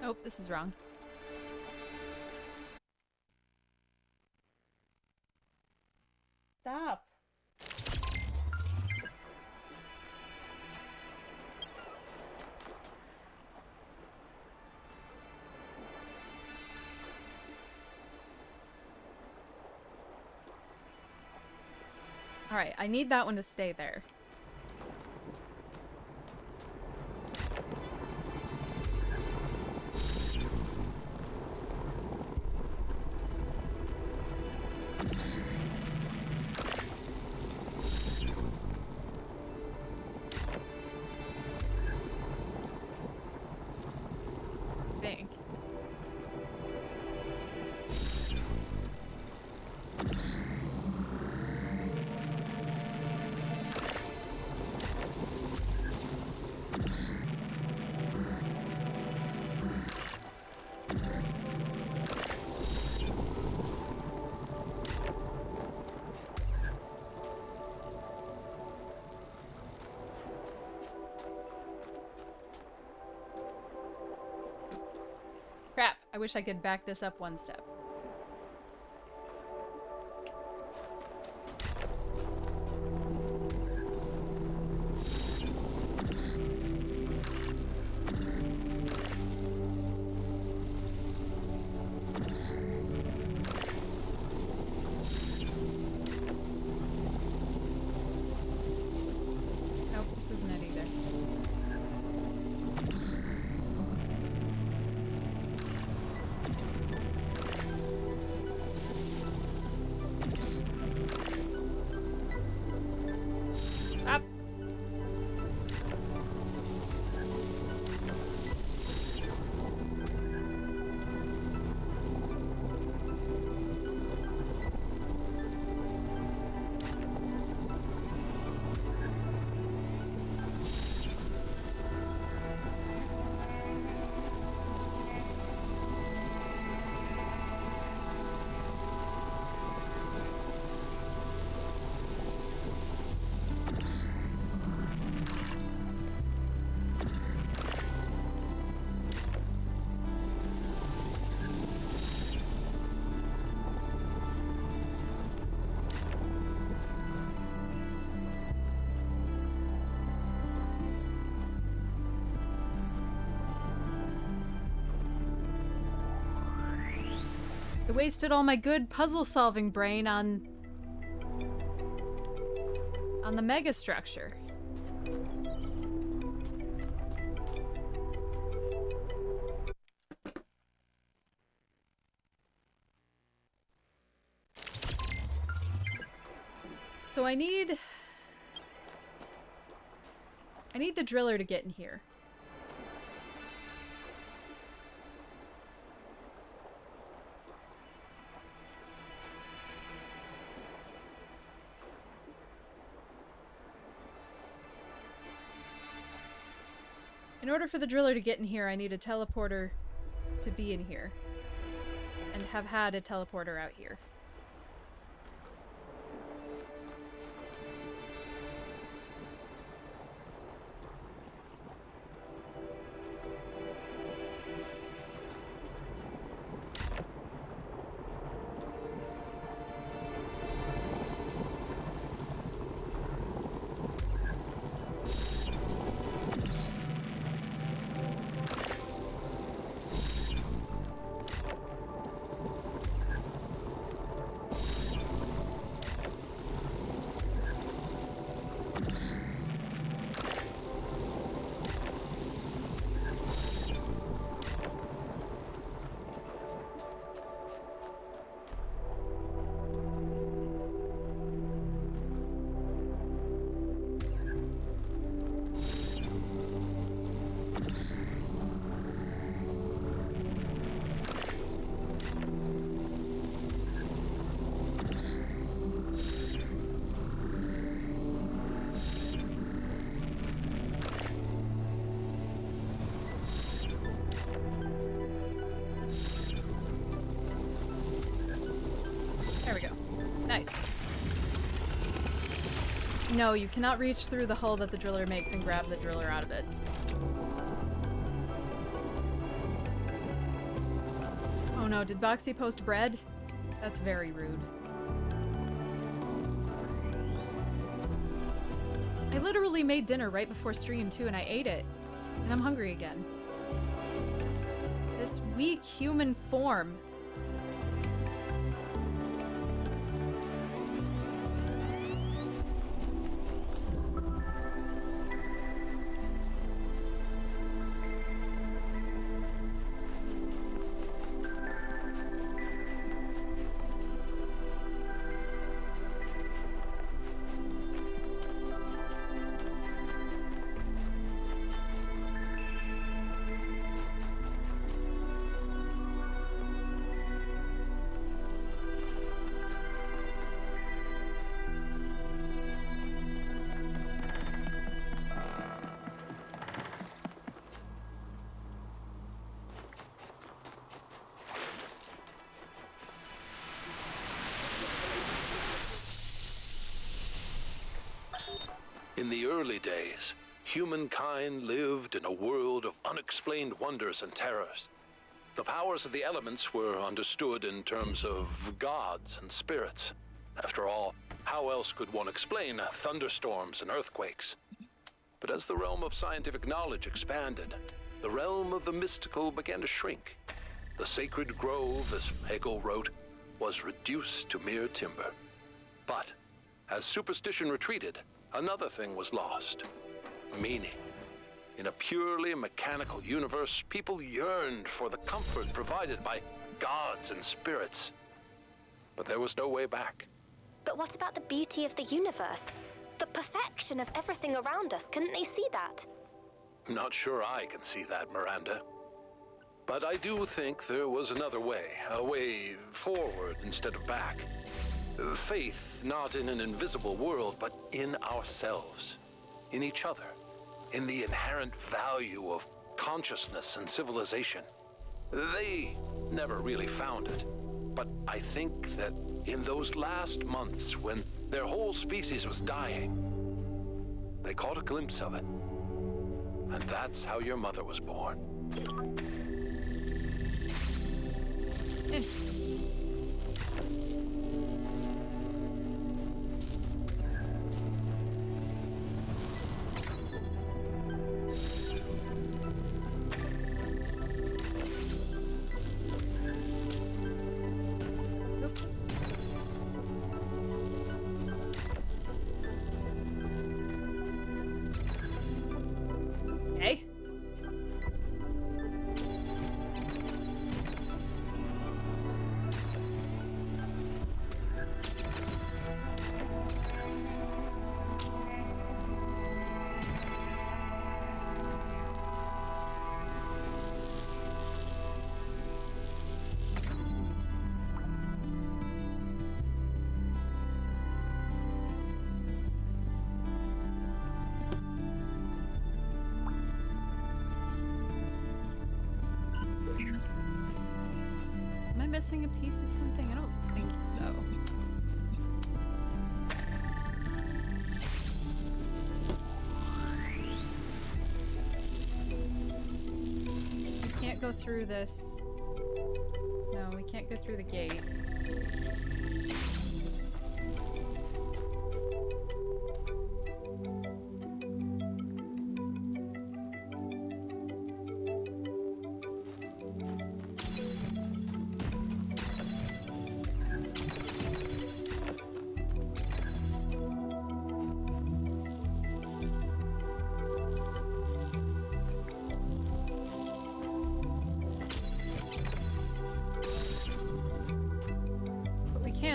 Oh, this is wrong. Stop. Alright, I need that one to stay there. Think. Crap, I wish I could back this up one step. Nope, this isn't it either. Stop. I wasted all my good puzzle-solving brain on the megastructure. So I need the driller to get in here. In order for the driller to get in here, I need a teleporter to be in here. And have had a teleporter out here. There we go. Nice. No, you cannot reach through the hole that the driller makes and grab the driller out of it. Oh no, did Boxy post bread? That's very rude. I literally made dinner right before stream too, and I ate it. And I'm hungry again. This weak human form. In the early days, humankind lived in a world of unexplained wonders and terrors. The powers of the elements were understood in terms of gods and spirits. After all, how else could one explain thunderstorms and earthquakes? But as the realm of scientific knowledge expanded, the realm of the mystical began to shrink. The sacred grove, as Hegel wrote, was reduced to mere timber. But as superstition retreated, another thing was lost: meaning. In a purely mechanical universe, people yearned for the comfort provided by gods and spirits. But there was no way back. But what about the beauty of the universe? The perfection of everything around us, couldn't they see that? Not sure I can see that, Miranda. But I do think there was another way, a way forward instead of back. Faith not in an invisible world, but in ourselves, in each other, in the inherent value of consciousness and civilization. They never really found it, but I think that in those last months when their whole species was dying, they caught a glimpse of it. And that's how your mother was born. Interesting. Okay. missing a piece of something? I don't think so. We can't go through this. No, we can't go through the gate.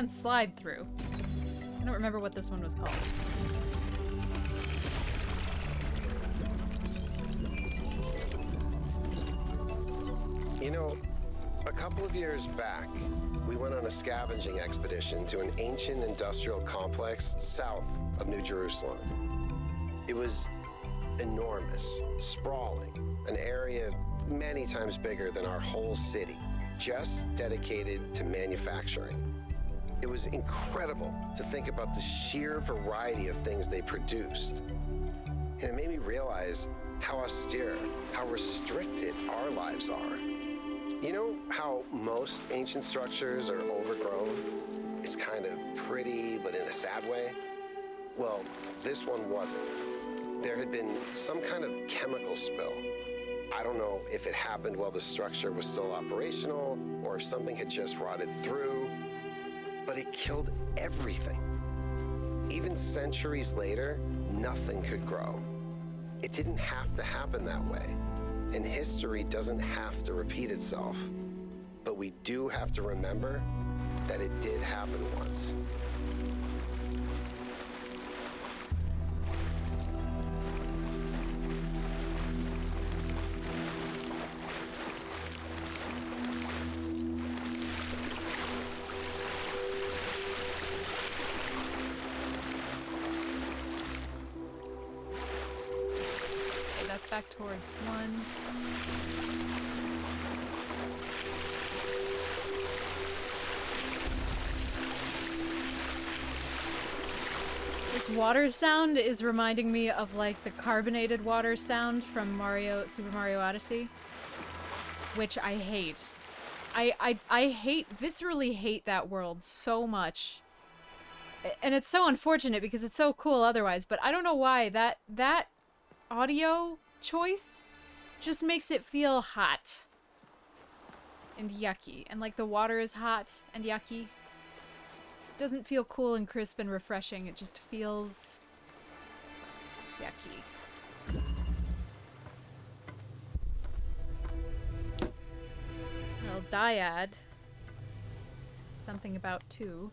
Slide through. I don't remember what this one was called. You know, a couple of years back, we went on a scavenging expedition to an ancient industrial complex south of New Jerusalem. It was enormous, sprawling, an area many times bigger than our whole city, just dedicated to manufacturing. It was incredible to think about the sheer variety of things they produced. And it made me realize how austere, how restricted our lives are. You know how most ancient structures are overgrown? It's kind of pretty, but in a sad way. Well, this one wasn't. There had been some kind of chemical spill. I don't know if it happened while the structure was still operational or if something had just rotted through. But it killed everything. Even centuries later, nothing could grow. It didn't have to happen that way, and history doesn't have to repeat itself. But we do have to remember that it did happen once. Back towards one. This water sound is reminding me of like the carbonated water sound from Super Mario Odyssey, which I hate. I viscerally hate that world so much. And it's so unfortunate because it's so cool otherwise, but I don't know why that audio choice just makes it feel hot and yucky, and like the water is hot and yucky. It doesn't feel cool and crisp and refreshing, it just feels yucky. Well, dyad. Something about 2.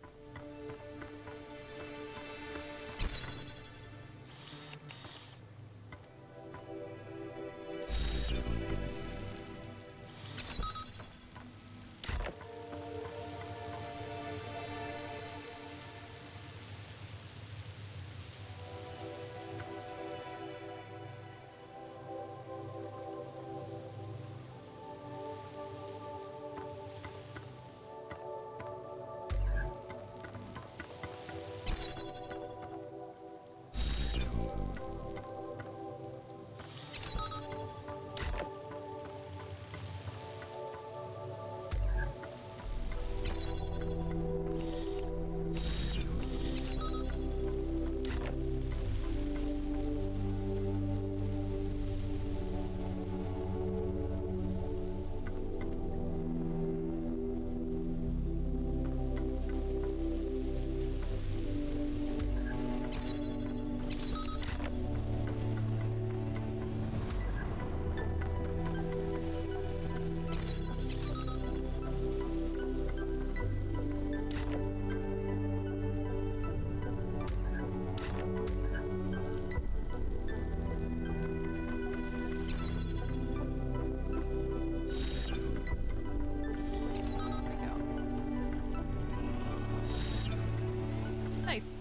Nice.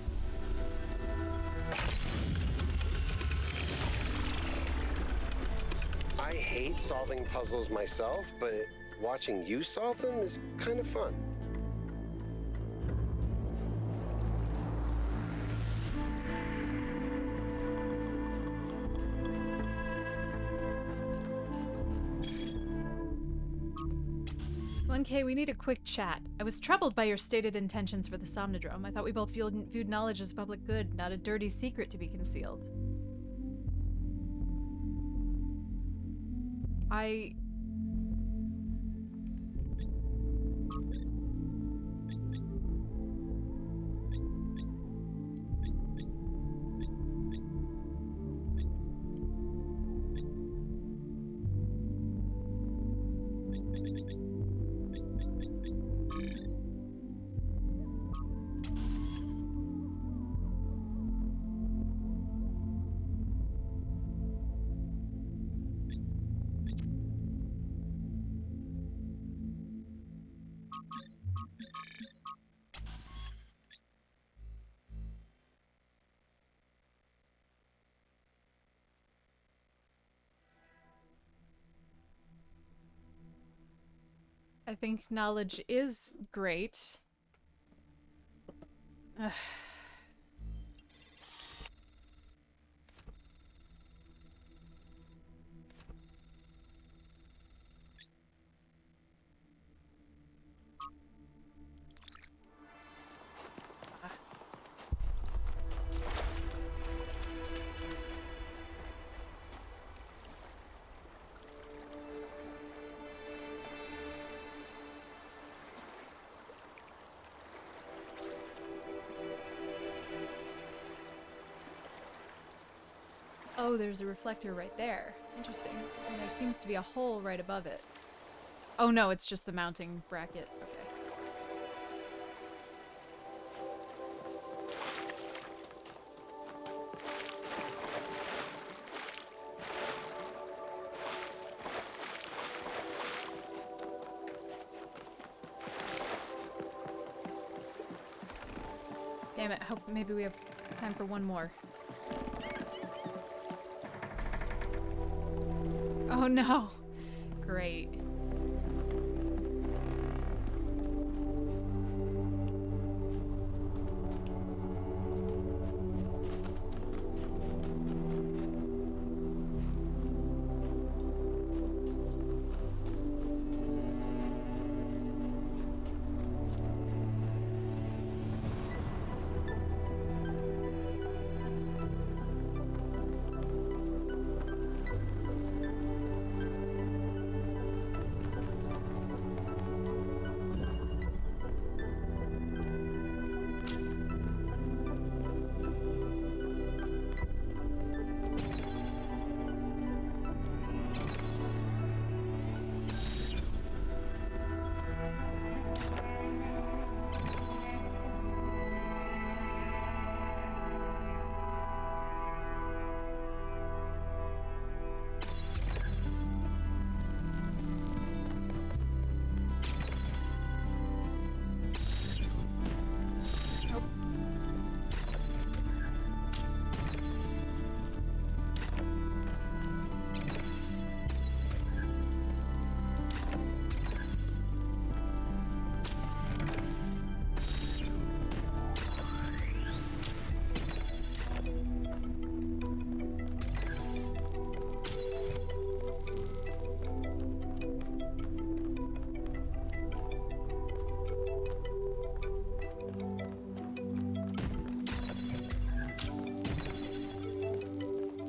I hate solving puzzles myself, but watching you solve them is kind of fun. K, we need a quick chat. I was troubled by your stated intentions for the Somnodrome. I thought we both viewed knowledge as a public good, not a dirty secret to be concealed. I think knowledge is great. Ugh. Oh, there's a reflector right there. Interesting. And there seems to be a hole right above it. Oh no, it's just the mounting bracket. Okay. Damn it, I hope maybe we have time for one more. Oh no. Great.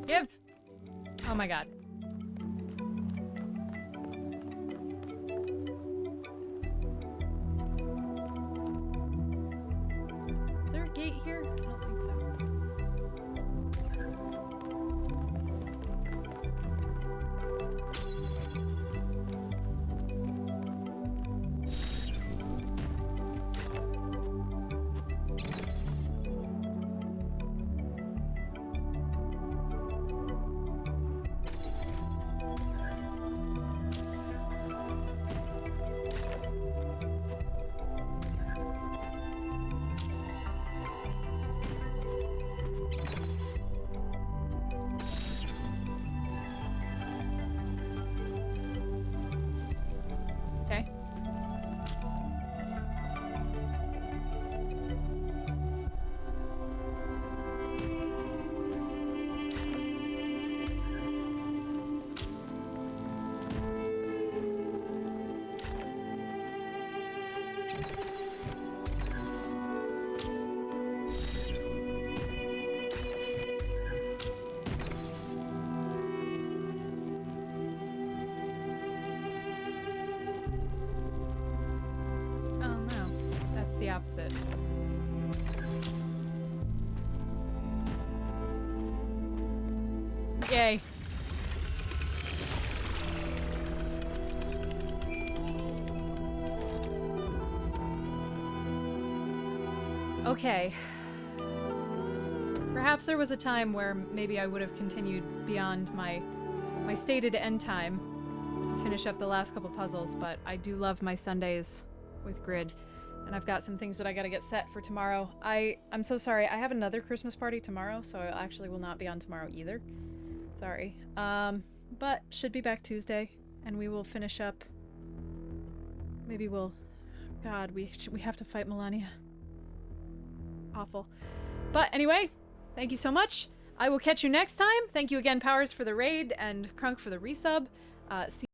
Give! Oh my god. Is there a gate here? I don't think so. opposite. Yay. Okay. Perhaps there was a time where maybe I would have continued beyond my stated end time to finish up the last couple puzzles, but I do love my Sundays with Grid, and I've got some things that I gotta get set for tomorrow. I'm so sorry. I have another Christmas party tomorrow, so I actually will not be on tomorrow either. Sorry. But should be back Tuesday, and we will finish up. Maybe we'll... God, we have to fight Melania. Awful. But anyway, thank you so much. I will catch you next time. Thank you again, Powers, for the raid, and Crunk for the resub. See